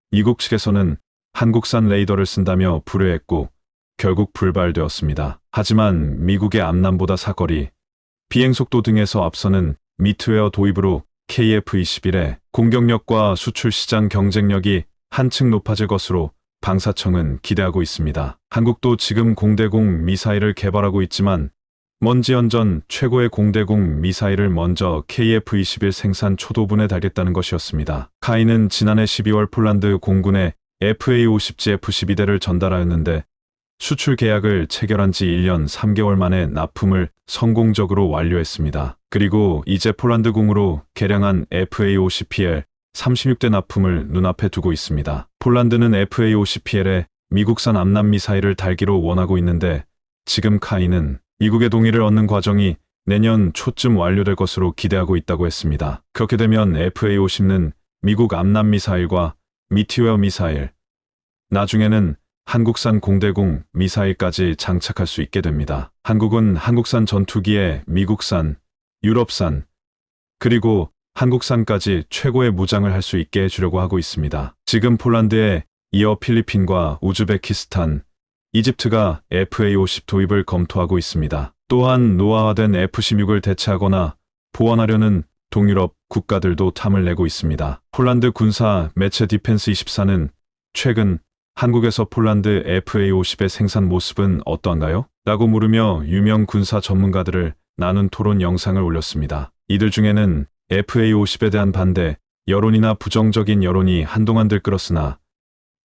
미국 측에서는 한국산 레이더를 쓴다며 불허했고 결국 불발되었습니다. 하지만 미국의 암남보다 사거리, 비행속도 등에서 앞서는 미트웨어 도입으로 KF-21의 공격력과 수출 시장 경쟁력이 한층 높아질 것으로 방사청은 기대하고 있습니다. 한국도 지금 공대공 미사일을 개발하고 있지만 먼지연전 최고의 공대공 미사일을 먼저 KF-21 생산 초도분에 달겠다는 것이었습니다. 카이는 지난해 12월 폴란드 공군에 FA-50G F-12대를 전달하였는데 수출 계약을 체결한 지 1년 3개월 만에 납품을 성공적으로 완료했습니다. 그리고 이제 폴란드공으로 개량한 FA-50PL 36대 납품을 눈앞에 두고 있습니다. 폴란드는 FA-50PL에 미국산 암남 미사일을 달기로 원하고 있는데 지금 카이는 미국의 동의를 얻는 과정이 내년 초쯤 완료될 것으로 기대하고 있다고 했습니다. 그렇게 되면 FA-50는 미국 암남 미사일과 미티웨어 미사일, 나중에는 한국산 공대공 미사일까지 장착할 수 있게 됩니다. 한국은 한국산 전투기에 미국산, 유럽산, 그리고 한국산까지 최고의 무장을 할 수 있게 해주려고 하고 있습니다. 지금 폴란드에 이어 필리핀과 우즈베키스탄, 이집트가 FA-50 도입을 검토하고 있습니다. 또한 노후화된 F-16을 대체하거나 보완하려는 동유럽 국가들도 탐을 내고 있습니다. 폴란드 군사 매체 디펜스24는 최근 한국에서 폴란드 FA-50의 생산 모습은 어떠한가요? 라고 물으며 유명 군사 전문가들을 나눈 토론 영상을 올렸습니다. 이들 중에는 FA-50에 대한 반대, 여론이나 부정적인 여론이 한동안 들끓었으나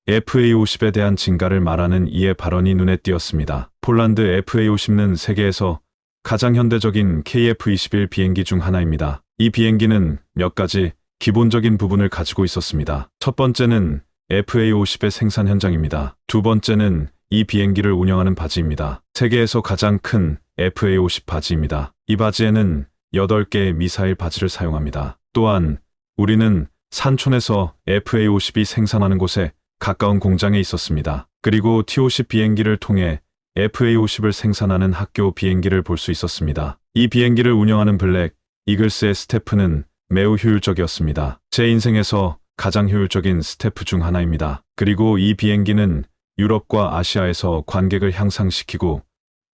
FA-50에 대한 진가를 말하는 이의 발언이 눈에 띄었습니다. 폴란드 FA-50는 세계에서 가장 현대적인 KF-21 비행기 중 하나입니다. 이 비행기는 몇 가지 기본적인 부분을 가지고 있었습니다. 첫 번째는 FA-50의 생산 현장입니다. 두 번째는 이 비행기를 운영하는 바지입니다. 세계에서 가장 큰 FA-50 바지입니다. 이 바지에는 8개의 미사일 바지를 사용합니다. 또한 우리는 산촌에서 FA-50이 생산하는 곳에 가까운 공장에 있었습니다. 그리고 T-50 비행기를 통해 FA-50을 생산하는 학교 비행기를 볼 수 있었습니다. 이 비행기를 운영하는 블랙 이글스의 스태프는 매우 효율적이었습니다. 제 인생에서 가장 효율적인 스태프 중 하나입니다. 그리고 이 비행기는 유럽과 아시아에서 관객을 향상시키고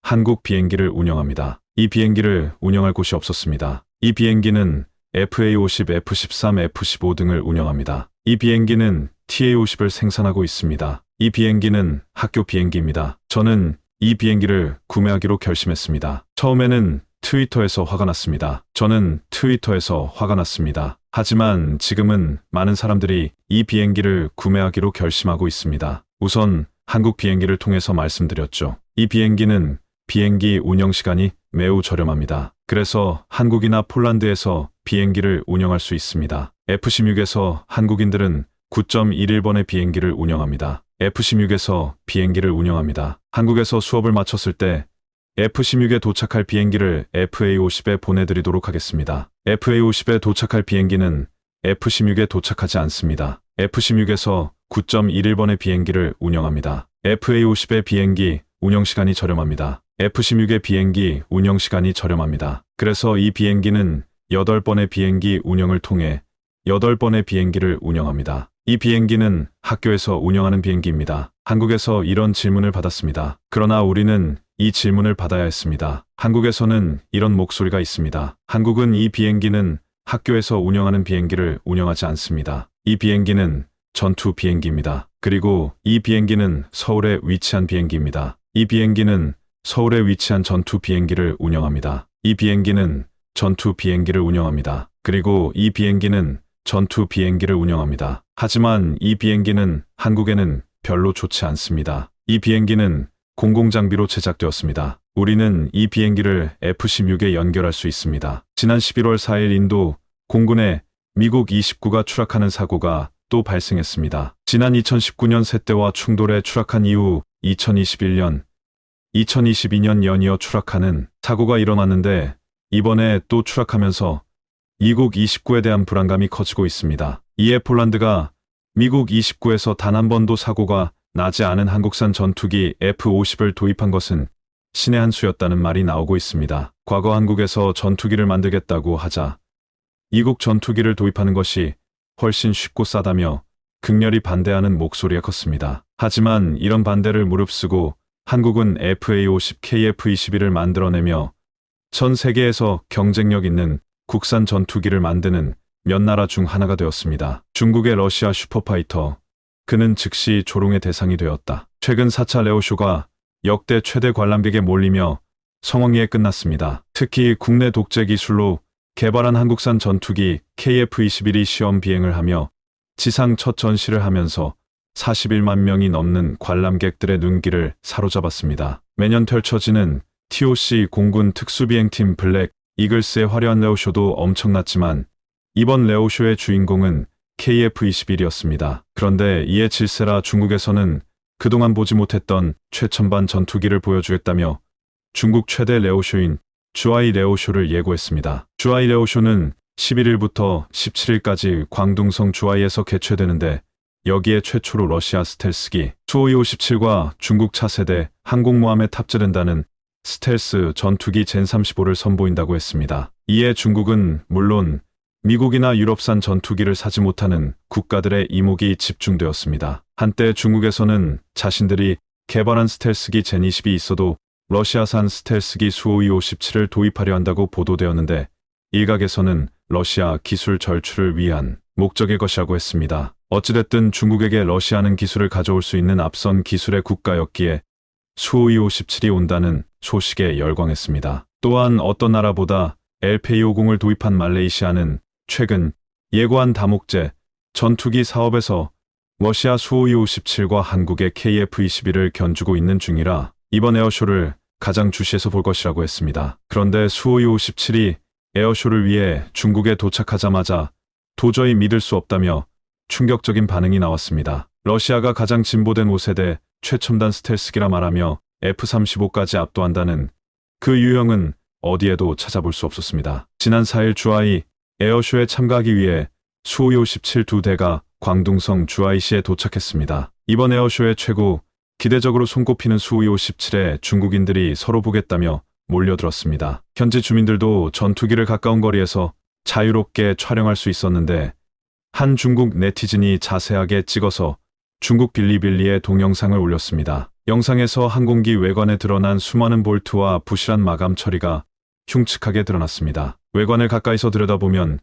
한국 비행기를 운영합니다. 이 비행기를 운영할 곳이 없었습니다. 이 비행기는 FA-50, F-13, F-15 등을 운영합니다. 이 비행기는 TA-50을 생산하고 있습니다. 이 비행기는 학교 비행기입니다. 저는 이 비행기를 구매하기로 결심했습니다. 처음에는 트위터에서 화가 났습니다. 저는 트위터에서 화가 났습니다. 하지만 지금은 많은 사람들이 이 비행기를 구매하기로 결심하고 있습니다. 우선 한국 비행기를 통해서 말씀드렸죠. 이 비행기는 비행기 운영 시간이 매우 저렴합니다. 그래서 한국이나 폴란드에서 비행기를 운영할 수 있습니다. F-16에서 한국인들은 9.11번의 비행기를 운영합니다. F-16에서 비행기를 운영합니다. 한국에서 수업을 마쳤을 때 F-16에 도착할 비행기를 FA-50에 보내드리도록 하겠습니다. FA-50에 도착할 비행기는 F-16에 도착하지 않습니다. F-16에서 9.11번의 비행기를 운영합니다. FA-50의 비행기 운영시간이 저렴합니다. F-16의 비행기 운영시간이 저렴합니다. 그래서 이 비행기는 8번의 비행기 운영을 통해 8번의 비행기를 운영합니다. 이 비행기는 학교에서 운영하는 비행기입니다. 한국에서 이런 질문을 받았습니다. 그러나 우리는 이 질문을 받아야 했습니다. 한국에서는 이런 목소리가 있습니다. 한국은 이 비행기는 학교에서 운영하는 비행기를 운영하지 않습니다. 이 비행기는 전투 비행기입니다. 그리고 이 비행기는 서울에 위치한 비행기입니다. 이 비행기는 서울에 위치한 전투 비행기를 운영합니다. 이 비행기는 전투 비행기를 운영합니다. 그리고 이 비행기는 전투 비행기를 운영합니다. 하지만 이 비행기는 한국에는 별로 좋지 않습니다. 이 비행기는 공공장비로 제작되었습니다. 우리는 이 비행기를 F-16에 연결할 수 있습니다. 지난 11월 4일 인도 공군에 미국 29가 추락하는 사고가 또 발생했습니다. 지난 2019년 세대와 충돌에 추락한 이후 2021년, 2022년 연이어 추락하는 사고가 일어났는데 이번에 또 추락하면서 미국 29에 대한 불안감이 커지고 있습니다. 이에 폴란드가 미국 29에서 단 한 번도 사고가 나지 않은 한국산 전투기 F-50을 도입한 것은 신의 한 수였다는 말이 나오고 있습니다. 과거 한국에서 전투기를 만들겠다고 하자 이국 전투기를 도입하는 것이 훨씬 쉽고 싸다며 극렬히 반대하는 목소리가 컸습니다. 하지만 이런 반대를 무릅쓰고 한국은 FA-50 KF-21을 만들어내며 전 세계에서 경쟁력 있는 국산 전투기를 만드는 몇 나라 중 하나가 되었습니다. 중국의 러시아 슈퍼파이터, 그는 즉시 조롱의 대상이 되었다. 최근 4차 레오쇼가 역대 최대 관람객에 몰리며 성황리에 끝났습니다. 특히 국내 독재 기술로 개발한 한국산 전투기 KF-21이 시험 비행을 하며 지상 첫 전시를 하면서 41만 명이 넘는 관람객들의 눈길을 사로잡았습니다. 매년 펼쳐지는 TOC 공군 특수비행팀 블랙 이글스의 화려한 레오쇼도 엄청났지만 이번 레오쇼의 주인공은 KF-21이었습니다. 그런데 이에 질세라 중국에서는 그동안 보지 못했던 최첨단 전투기를 보여주겠다며 중국 최대 레오쇼인 주아이 레오쇼를 예고했습니다. 주아이 레오쇼는 11일부터 17일까지 광둥성 주아이에서 개최되는데 여기에 최초로 러시아 스텔스기 수호이-57과 중국 차세대 항공모함에 탑재된다는 스텔스 전투기 젠35를 선보인다고 했습니다. 이에 중국은 물론 미국이나 유럽산 전투기를 사지 못하는 국가들의 이목이 집중되었습니다. 한때 중국에서는 자신들이 개발한 스텔스기 젠20이 있어도 러시아산 스텔스기 수호이-57을 도입하려 한다고 보도되었는데 일각에서는 러시아 기술 절출을 위한 목적일 것이라고 했습니다. 어찌됐든 중국에게 러시아는 기술을 가져올 수 있는 앞선 기술의 국가였기에 수호이-57이 온다는 소식에 열광했습니다. 또한 어떤 나라보다 LPA-50을 도입한 말레이시아는 최근 예고한 다목제 전투기 사업에서 러시아 수호이-57과 한국의 KF-21을 견주고 있는 중이라 이번 에어쇼를 가장 주시해서 볼 것이라고 했습니다. 그런데 수호이-57이 에어쇼를 위해 중국에 도착하자마자 도저히 믿을 수 없다며 충격적인 반응이 나왔습니다. 러시아가 가장 진보된 5세대 최첨단 스텔스기라 말하며 F-35까지 압도한다는 그 유형은 어디에도 찾아볼 수 없었습니다. 지난 4일 주아이 에어쇼에 참가하기 위해 수호이-57 두 대가 광둥성 주아이시에 도착했습니다. 이번 에어쇼의 최고 기대적으로 손꼽히는 수호이-57에 중국인들이 서로 보겠다며 몰려들었습니다. 현지 주민들도 전투기를 가까운 거리에서 자유롭게 촬영할 수 있었는데 한 중국 네티즌이 자세하게 찍어서 중국 빌리빌리에 동영상을 올렸습니다. 영상에서 항공기 외관에 드러난 수많은 볼트와 부실한 마감 처리가 흉측하게 드러났습니다. 외관을 가까이서 들여다보면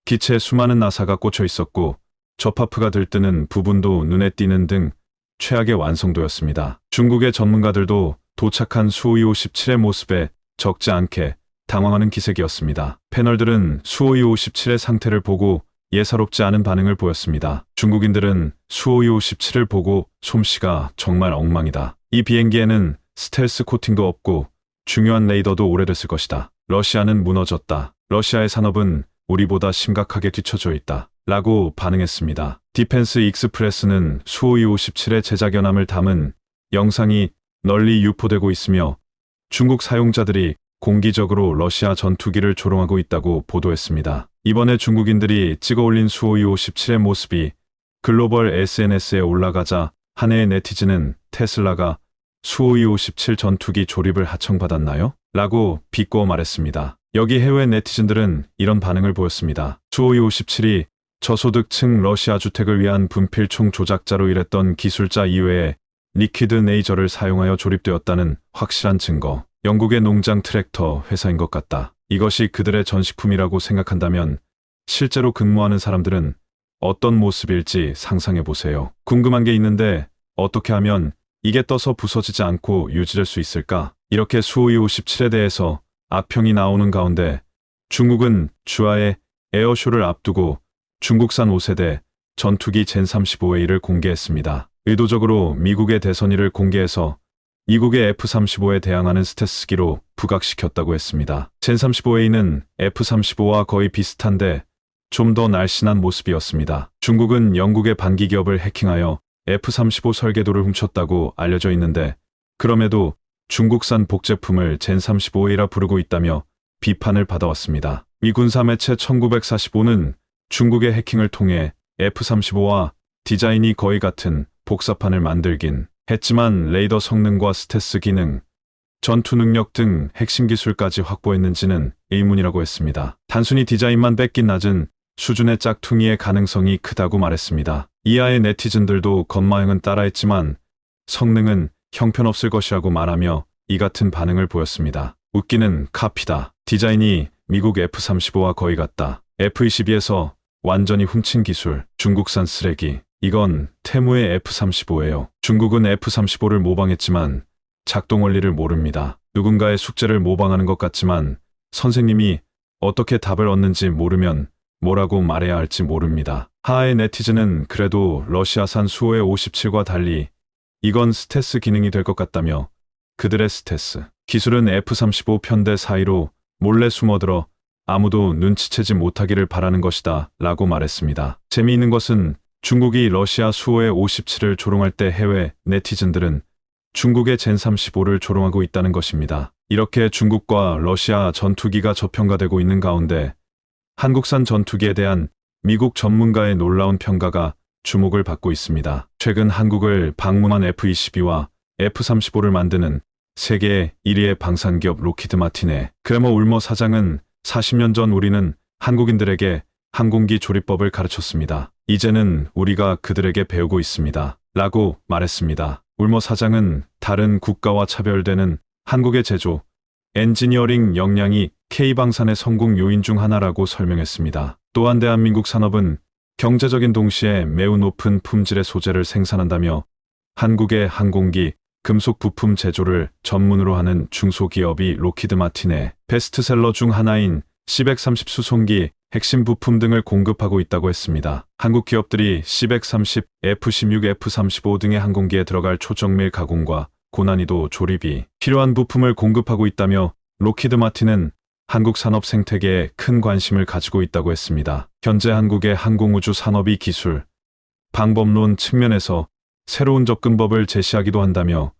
기체에 수많은 나사가 꽂혀 있었고 접하프가 들뜨는 부분도 눈에 띄는 등 최악의 완성도였습니다. 중국의 전문가들도 도착한 수호이-57의 모습에 적지 않게 당황하는 기색이었습니다. 패널들은 수호이-57의 상태를 보고 예사롭지 않은 반응을 보였습니다. 중국인들은 수호이-57을 보고 솜씨가 정말 엉망이다. 이 비행기에는 스텔스 코팅도 없고 중요한 레이더도 오래됐을 것이다. 러시아는 무너졌다. 러시아의 산업은 우리보다 심각하게 뒤처져 있다. 라고 반응했습니다. 디펜스 익스프레스는 수호이-57의 제작 연함을 담은 영상이 널리 유포되고 있으며 중국 사용자들이 공기적으로 러시아 전투기를 조롱하고 있다고 보도했습니다. 이번에 중국인들이 찍어 올린 수호이-57의 모습이 글로벌 SNS에 올라가자 한 해의 네티즌은 테슬라가 수호이-57 전투기 조립을 하청받았나요? 라고 비꼬아 말했습니다. 여기 해외 네티즌들은 이런 반응을 보였습니다. 수호이-57이 저소득층 러시아 주택을 위한 분필총 조작자로 일했던 기술자 이외에 리퀴드 네이저를 사용하여 조립되었다는 확실한 증거. 영국의 농장 트랙터 회사인 것 같다. 이것이 그들의 전시품이라고 생각한다면 실제로 근무하는 사람들은 어떤 모습일지 상상해 보세요. 궁금한 게 있는데 어떻게 하면 이게 떠서 부서지지 않고 유지될 수 있을까? 이렇게 수호이 57에 대해서 악평이 나오는 가운데 중국은 주하의 에어쇼를 앞두고 중국산 5세대 전투기 젠35A를 공개했습니다. 의도적으로 미국의 대선의를 공개해서 미국의 F-35에 대항하는 스텔스기로 부각시켰다고 했습니다. 젠35A는 F-35와 거의 비슷한데 좀 더 날씬한 모습이었습니다. 중국은 영국의 반기 기업을 해킹하여 F-35 설계도를 훔쳤다고 알려져 있는데 그럼에도 중국산 복제품을 젠35A라 부르고 있다며 비판을 받아왔습니다. 미 군사 매체 1945는 중국의 해킹을 통해 F-35와 디자인이 거의 같은 복사판을 만들긴 했지만 레이더 성능과 스텔스 기능, 전투 능력 등 핵심 기술까지 확보했는지는 의문이라고 했습니다. 단순히 디자인만 뺏긴 낮은 수준의 짝퉁이의 가능성이 크다고 말했습니다. 이하의 네티즌들도 건마형은 따라했지만 성능은 형편없을 것이라고 말하며 이 같은 반응을 보였습니다. 웃기는 카피다. 디자인이 미국 F-35와 거의 같다. F-22에서 완전히 훔친 기술. 중국산 쓰레기. 이건 테무의 F-35예요. 중국은 F-35를 모방했지만 작동 원리를 모릅니다. 누군가의 숙제를 모방하는 것 같지만 선생님이 어떻게 답을 얻는지 모르면 뭐라고 말해야 할지 모릅니다. 하하의 네티즌은 그래도 러시아산 수호의 57과 달리 이건 스텔스 기능이 될 것 같다며 그들의 스텔스 기술은 F-35 편대 사이로 몰래 숨어들어 아무도 눈치채지 못하기를 바라는 것이다 라고 말했습니다. 재미있는 것은 중국이 러시아 수호의 57을 조롱할 때 해외 네티즌들은 중국의 젠35를 조롱하고 있다는 것입니다. 이렇게 중국과 러시아 전투기가 저평가되고 있는 가운데 한국산 전투기에 대한 미국 전문가의 놀라운 평가가 주목을 받고 있습니다. 최근 한국을 방문한 F-22와 F-35를 만드는 세계 1위의 방산기업 로키드 마틴의 그레머 울머 사장은 40년 전 우리는 한국인들에게 항공기 조립법을 가르쳤습니다. 이제는 우리가 그들에게 배우고 있습니다. 라고 말했습니다. 울머 사장은 다른 국가와 차별되는 한국의 제조, 엔지니어링 역량이 K방산의 성공 요인 중 하나라고 설명했습니다. 또한 대한민국 산업은 경제적인 동시에 매우 높은 품질의 소재를 생산한다며 한국의 항공기, 금속 부품 제조를 전문으로 하는 중소기업이 로키드 마틴의 베스트셀러 중 하나인 C-130 수송기, 핵심 부품 등을 공급하고 있다고 했습니다. 한국 기업들이 C-130, F-16, F-35 등의 항공기에 들어갈 초정밀 가공과 고난이도 조립이 필요한 부품을 공급하고 있다며 로키드 마틴은 한국 산업 생태계에 큰 관심을 가지고 있다고 했습니다. 현재 한국의 항공우주 산업이 기술, 방법론 측면에서 새로운 접근법을 제시하기도 한다며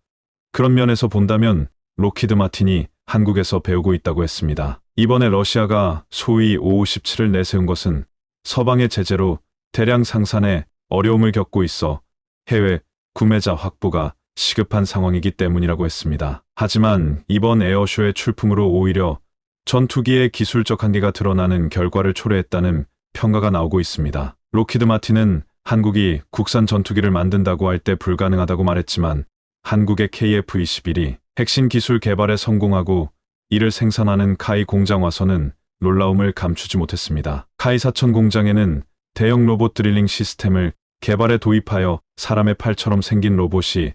그런 면에서 본다면 로키드 마틴이 한국에서 배우고 있다고 했습니다. 이번에 러시아가 소위 O-57을 내세운 것은 서방의 제재로 대량 생산에 어려움을 겪고 있어 해외 구매자 확보가 시급한 상황이기 때문이라고 했습니다. 하지만 이번 에어쇼의 출품으로 오히려 전투기의 기술적 한계가 드러나는 결과를 초래했다는 평가가 나오고 있습니다. 로키드 마틴은 한국이 국산 전투기를 만든다고 할 때 불가능하다고 말했지만 한국의 KF-21이 핵심 기술 개발에 성공하고 이를 생산하는 카이 공장 와서는 놀라움을 감추지 못했습니다. 카이 사천 공장에는 대형 로봇 드릴링 시스템을 개발해 도입하여 사람의 팔처럼 생긴 로봇이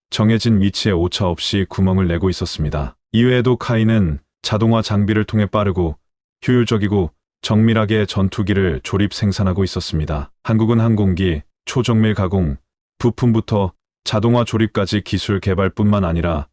정해진 위치에 오차 없이 구멍을 내고 있었습니다. 이외에도 카이는 자동화 장비를 통해 빠르고 효율적이고 정밀하게 전투기를 조립 생산하고 있었습니다. 한국은 항공기, 초정밀 가공, 부품부터 자동화 조립까지 기술 개발뿐만 아니라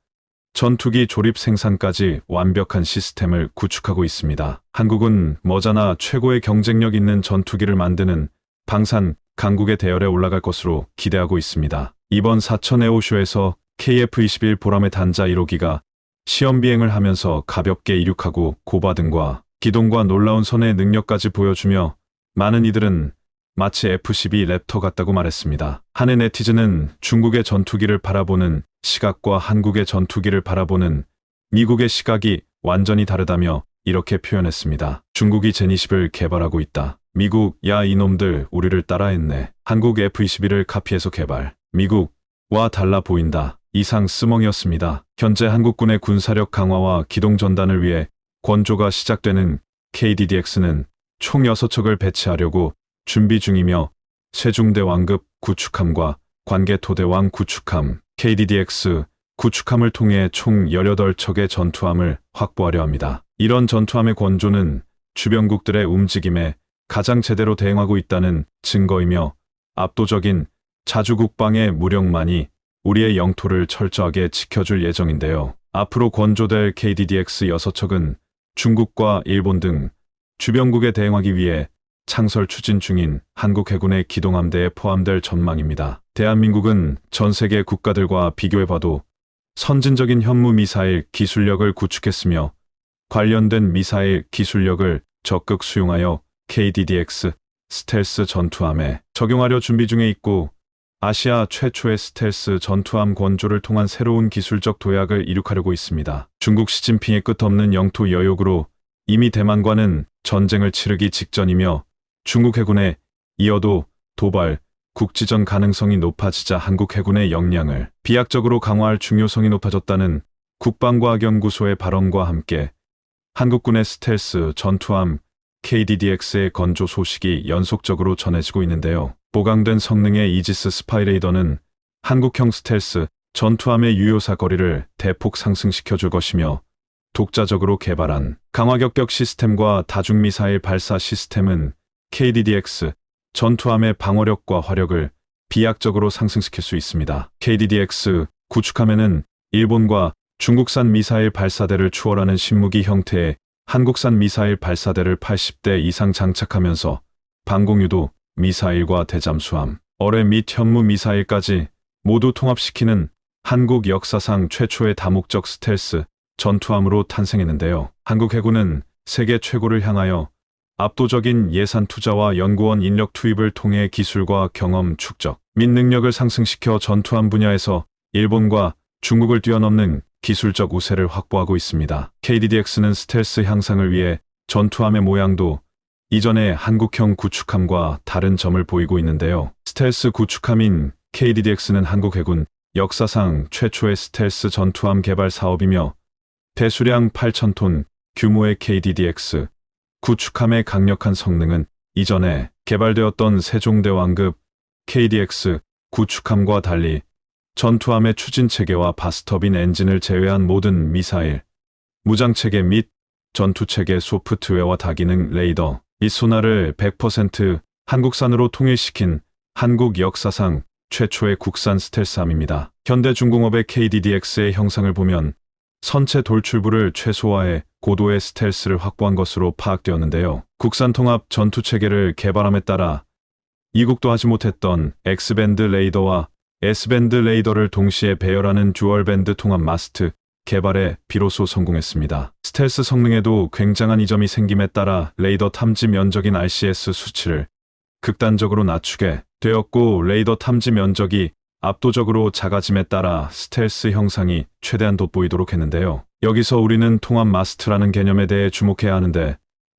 전투기 조립 생산까지 완벽한 시스템을 구축하고 있습니다. 한국은 머자나 최고의 경쟁력 있는 전투기를 만드는 방산 강국의 대열에 올라갈 것으로 기대하고 있습니다. 이번 사천 에어쇼에서 KF-21 보람의 단자 1호기가 시험 비행을 하면서 가볍게 이륙하고 고바등과 기동과 놀라운 선의 능력까지 보여주며 많은 이들은 마치 F-12 랩터 같다고 말했습니다. 한해 네티즌은 중국의 전투기를 바라보는 시각과 한국의 전투기를 바라보는 미국의 시각이 완전히 다르다며 이렇게 표현했습니다. 중국이 젠20을 개발하고 있다. 미국, 야 이놈들 우리를 따라했네. 한국 F-21을 카피해서 개발. 미국와 달라 보인다. 이상 스멍이었습니다. 현재 한국군의 군사력 강화와 기동 전단을 위해 건조가 시작되는 KDDX는 총 6척을 배치하려고 준비 중이며 세중대왕급 구축함과 관계토대왕 구축함, KDDX, 구축함을 통해 총 18척의 전투함을 확보하려 합니다. 이런 전투함의 건조는 주변국들의 움직임에 가장 제대로 대응하고 있다는 증거이며 압도적인 자주국방의 무력만이 우리의 영토를 철저하게 지켜줄 예정인데요. 앞으로 건조될 KDDX 6척은 중국과 일본 등 주변국에 대응하기 위해 창설 추진 중인 한국 해군의 기동함대에 포함될 전망입니다. 대한민국은 전 세계 국가들과 비교해봐도 선진적인 현무 미사일 기술력을 구축했으며 관련된 미사일 기술력을 적극 수용하여 KDDX 스텔스 전투함에 적용하려 준비 중에 있고 아시아 최초의 스텔스 전투함 건조를 통한 새로운 기술적 도약을 이룩하려고 있습니다. 중국 시진핑의 끝없는 영토 여욕으로 이미 대만과는 전쟁을 치르기 직전이며 중국 해군에 이어도 도발, 국지전 가능성이 높아지자 한국 해군의 역량을 비약적으로 강화할 중요성이 높아졌다는 국방과학연구소의 발언과 함께 한국군의 스텔스 전투함 KDDX의 건조 소식이 연속적으로 전해지고 있는데요. 보강된 성능의 이지스 스파이레이더는 한국형 스텔스 전투함의 유효사 거리를 대폭 상승시켜줄 것이며 독자적으로 개발한 강화격격 시스템과 다중미사일 발사 시스템은 KDDX 전투함의 방어력과 화력을 비약적으로 상승시킬 수 있습니다. KDDX 구축함에는 일본과 중국산 미사일 발사대를 추월하는 신무기 형태의 한국산 미사일 발사대를 80대 이상 장착하면서 방공유도 미사일과 대잠수함, 어뢰 및 현무 미사일까지 모두 통합시키는 한국 역사상 최초의 다목적 스텔스 전투함으로 탄생했는데요. 한국 해군은 세계 최고를 향하여 압도적인 예산 투자와 연구원 인력 투입을 통해 기술과 경험 축적 및 능력을 상승시켜 전투함 분야에서 일본과 중국을 뛰어넘는 기술적 우세를 확보하고 있습니다. KDDX는 스텔스 향상을 위해 전투함의 모양도 이전의 한국형 구축함과 다른 점을 보이고 있는데요. 스텔스 구축함인 KDDX는 한국 해군 역사상 최초의 스텔스 전투함 개발 사업이며 배수량 8,000톤 규모의 KDDX 구축함의 강력한 성능은 이전에 개발되었던 세종대왕급 KDX 구축함과 달리 전투함의 추진체계와 바스터빈 엔진을 제외한 모든 미사일, 무장체계 및 전투체계 소프트웨어와 다기능 레이더, 이 소나를 100% 한국산으로 통일시킨 한국 역사상 최초의 국산 스텔스함입니다. 현대중공업의 KDDX의 형상을 보면 선체 돌출부를 최소화해 고도의 스텔스를 확보한 것으로 파악되었는데요. 국산 통합 전투체계를 개발함에 따라 이국도 하지 못했던 X밴드 레이더와 S밴드 레이더를 동시에 배열하는 듀얼밴드 통합 마스트 개발에 비로소 성공했습니다. 스텔스 성능에도 굉장한 이점이 생김에 따라 레이더 탐지 면적인 RCS 수치를 극단적으로 낮추게 되었고 레이더 탐지 면적이 압도적으로 작아짐에 따라 스텔스 형상이 최대한 돋보이도록 했는데요. 여기서 우리는 통합 마스트라는 개념에 대해 주목해야 하는데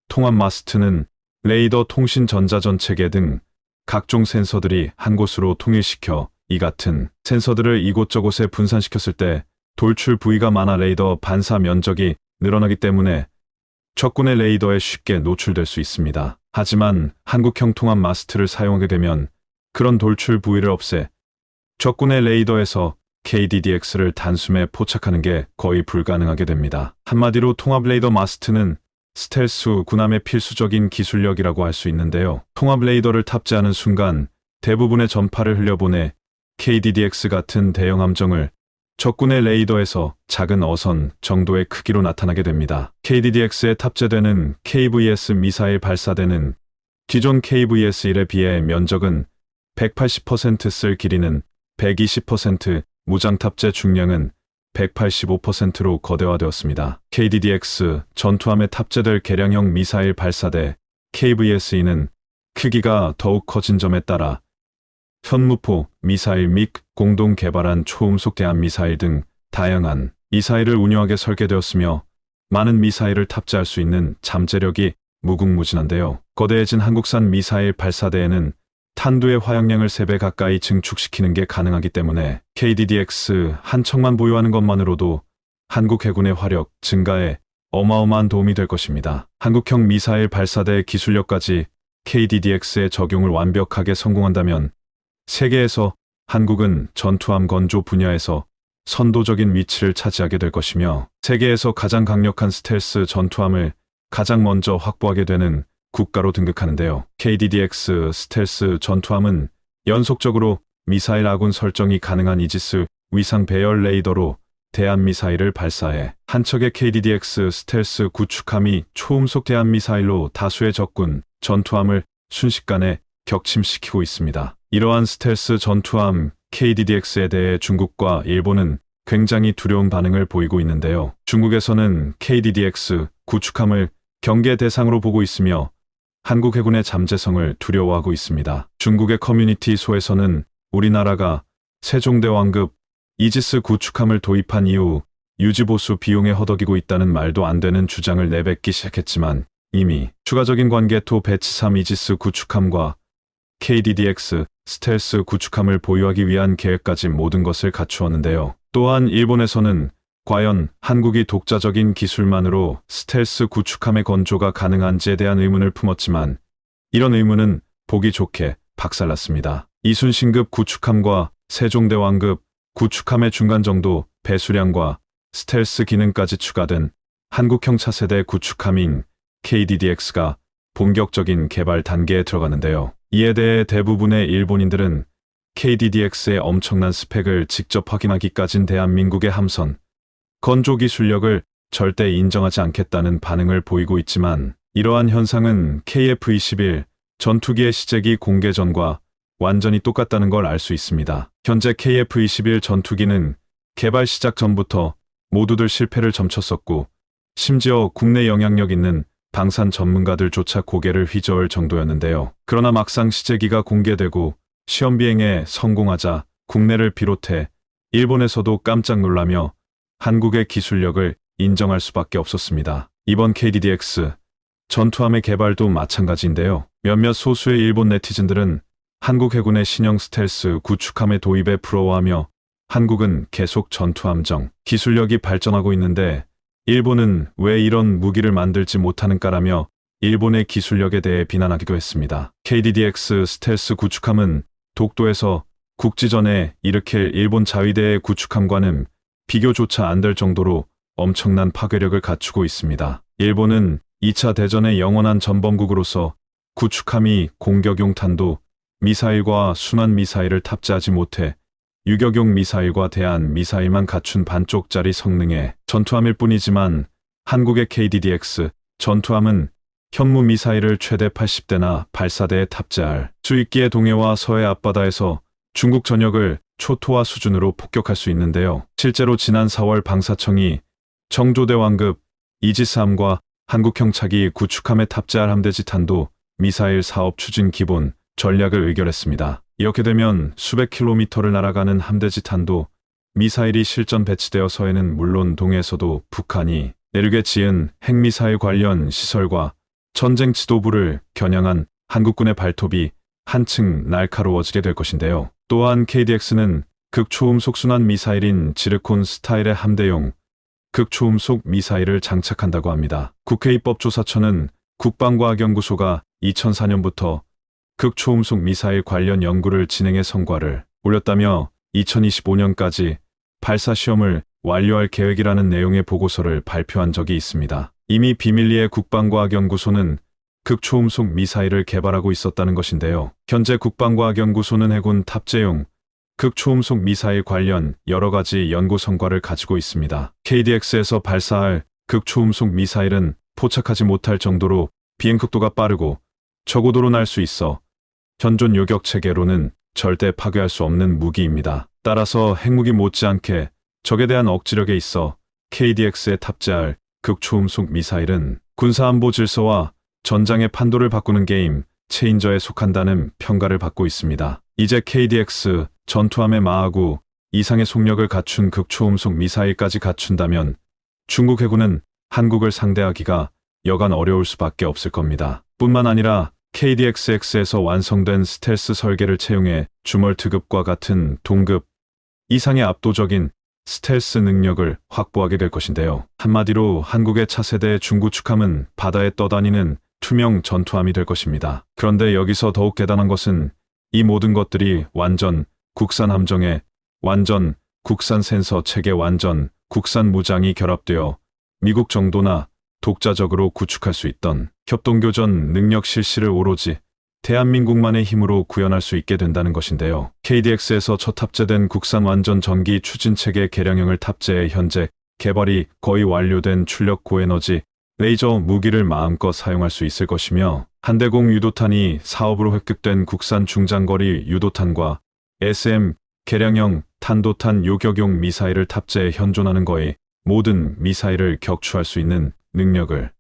통합 마스트는 레이더 통신 전자전체계 등 각종 센서들이 한 곳으로 통일시켜 이 같은 센서들을 이곳저곳에 분산시켰을 때 돌출 부위가 많아 레이더 반사 면적이 늘어나기 때문에 적군의 레이더에 쉽게 노출될 수 있습니다. 하지만 한국형 통합 마스트를 사용하게 되면 그런 돌출 부위를 없애 적군의 레이더에서 KDDX를 단숨에 포착하는 게 거의 불가능하게 됩니다. 한마디로 통합 레이더 마스트는 스텔스 군함의 필수적인 기술력이라고 할 수 있는데요. 통합 레이더를 탑재하는 순간 대부분의 전파를 흘려보내 KDDX 같은 대형 함정을 적군의 레이더에서 작은 어선 정도의 크기로 나타나게 됩니다. KDDX에 탑재되는 KVS 미사일 발사대는 기존 KVS-1에 비해 면적은 180% 쓸 길이는 120%, 무장 탑재 중량은 185%로 거대화되었습니다. KDDX 전투함에 탑재될 개량형 미사일 발사대 KVS-2는 크기가 더욱 커진 점에 따라 현무포, 미사일 및 공동 개발한 초음속 대함 미사일 등 다양한 미사일을 운용하게 설계되었으며 많은 미사일을 탑재할 수 있는 잠재력이 무궁무진한데요. 거대해진 한국산 미사일 발사대에는 탄두의 화약량을 3배 가까이 증축시키는 게 가능하기 때문에 KDDX 한 척만 보유하는 것만으로도 한국 해군의 화력 증가에 어마어마한 도움이 될 것입니다. 한국형 미사일 발사대 기술력까지 KDDX의 적용을 완벽하게 성공한다면 세계에서 한국은 전투함 건조 분야에서 선도적인 위치를 차지하게 될 것이며 세계에서 가장 강력한 스텔스 전투함을 가장 먼저 확보하게 되는 국가로 등극하는데요. KDDX 스텔스 전투함은 연속적으로 미사일 아군 설정이 가능한 이지스 위상 배열 레이더로 대한미사일을 발사해 한 척의 KDDX 스텔스 구축함이 초음속 대한미사일로 다수의 적군 전투함을 순식간에 격침시키고 있습니다. 이러한 스텔스 전투함 KDDX에 대해 중국과 일본은 굉장히 두려운 반응을 보이고 있는데요. 중국에서는 KDDX 구축함을 경계 대상으로 보고 있으며 한국 해군의 잠재성을 두려워하고 있습니다. 중국의 커뮤니티 소에서는 우리나라가 세종대왕급 이지스 구축함을 도입한 이후 유지보수 비용에 허덕이고 있다는 말도 안 되는 주장을 내뱉기 시작했지만 이미 추가적인 관계토 배치 3 이지스 구축함과 KDDX 스텔스 구축함을 보유하기 위한 계획까지 모든 것을 갖추었는데요. 또한 일본에서는 과연 한국이 독자적인 기술만으로 스텔스 구축함의 건조가 가능한지에 대한 의문을 품었지만 이런 의문은 보기 좋게 박살났습니다. 이순신급 구축함과 세종대왕급 구축함의 중간 정도 배수량과 스텔스 기능까지 추가된 한국형 차세대 구축함인 KDDX가 본격적인 개발 단계에 들어가는데요. 이에 대해 대부분의 일본인들은 KDDX의 엄청난 스펙을 직접 확인하기까진 대한민국의 함선, 건조 기술력을 절대 인정하지 않겠다는 반응을 보이고 있지만 이러한 현상은 KF-21 전투기의 시제기 공개 전과 완전히 똑같다는 걸 알 수 있습니다. 현재 KF-21 전투기는 개발 시작 전부터 모두들 실패를 점쳤었고 심지어 국내 영향력 있는 방산 전문가들조차 고개를 휘저을 정도였는데요. 그러나 막상 시제기가 공개되고 시험 비행에 성공하자 국내를 비롯해 일본에서도 깜짝 놀라며 한국의 기술력을 인정할 수밖에 없었습니다. 이번 KDDX 전투함의 개발도 마찬가지인데요. 몇몇 소수의 일본 네티즌들은 한국 해군의 신형 스텔스 구축함의 도입에 부러워하며 한국은 계속 전투함정 기술력이 발전하고 있는데 일본은 왜 이런 무기를 만들지 못하는가라며 일본의 기술력에 대해 비난하기도 했습니다. KDDX 스텔스 구축함은 독도에서 국지전에 일으킬 일본 자위대의 구축함과는 비교조차 안 될 정도로 엄청난 파괴력을 갖추고 있습니다. 일본은 2차 대전의 영원한 전범국으로서 구축함이 공격용 탄도 미사일과 순환 미사일을 탑재하지 못해 유격용 미사일과 대한 미사일만 갖춘 반쪽짜리 성능의 전투함일 뿐이지만 한국의 KDDX 전투함은 현무 미사일을 최대 80대나 발사대에 탑재할 수 있기에 동해와 서해 앞바다에서 중국 전역을 초토화 수준으로 폭격할 수 있는데요. 실제로 지난 4월 방사청이 정조대왕급 이지스함과 한국형 차기 구축함에 탑재할 함대지탄도 미사일 사업 추진 기본 전략을 의결했습니다. 이렇게 되면 수백 킬로미터를 날아가는 함대지탄도 미사일이 실전 배치되어서에는 물론 동해에서도 북한이 내륙에 지은 핵미사일 관련 시설과 전쟁 지도부를 겨냥한 한국군의 발톱이 한층 날카로워지게 될 것인데요. 또한 KDX는 극초음속 순환 미사일인 지르콘 스타일의 함대용 극초음속 미사일을 장착한다고 합니다. 국회 입법조사처는 국방과학연구소가 2004년부터 극초음속 미사일 관련 연구를 진행해 성과를 올렸다며 2025년까지 발사 시험을 완료할 계획이라는 내용의 보고서를 발표한 적이 있습니다. 이미 비밀리에 국방과학연구소는 극초음속 미사일을 개발하고 있었다는 것인데요. 현재 국방과학연구소는 해군 탑재용 극초음속 미사일 관련 여러 가지 연구 성과를 가지고 있습니다. KDX에서 발사할 극초음속 미사일은 포착하지 못할 정도로 비행속도가 빠르고 저고도로 날 수 있어 현존 요격 체계로는 절대 파괴할 수 없는 무기입니다. 따라서 핵무기 못지않게 적에 대한 억지력에 있어 KDX에 탑재할 극초음속 미사일은 군사안보 질서와 전장의 판도를 바꾸는 게임 체인저에 속한다는 평가를 받고 있습니다. 이제 KDX 전투함의 마하구 이상의 속력을 갖춘 극초음속 미사일까지 갖춘다면 중국 해군은 한국을 상대하기가 여간 어려울 수밖에 없을 겁니다. 뿐만 아니라 KDX-X에서 완성된 스텔스 설계를 채용해 주멀트급과 같은 동급 이상의 압도적인 스텔스 능력을 확보하게 될 것인데요. 한마디로 한국의 차세대 중구축함은 바다에 떠다니는 투명 전투함이 될 것입니다. 그런데 여기서 더욱 대단한 것은 이 모든 것들이 완전 국산 함정에 완전 국산 센서 체계 완전 국산 무장이 결합되어 미국 정도나 독자적으로 구축할 수 있던 협동교전 능력 실시를 오로지 대한민국만의 힘으로 구현할 수 있게 된다는 것인데요. KDX에서 첫 탑재된 국산 완전 전기 추진체계 개량형을 탑재해 현재 개발이 거의 완료된 출력 고에너지 레이저 무기를 마음껏 사용할 수 있을 것이며, 한대공 유도탄이 사업으로 획득된 국산 중장거리 유도탄과 SM 개량형 탄도탄 요격용 미사일을 탑재해 현존하는 거의 모든 미사일을 격추할 수 있는 능력을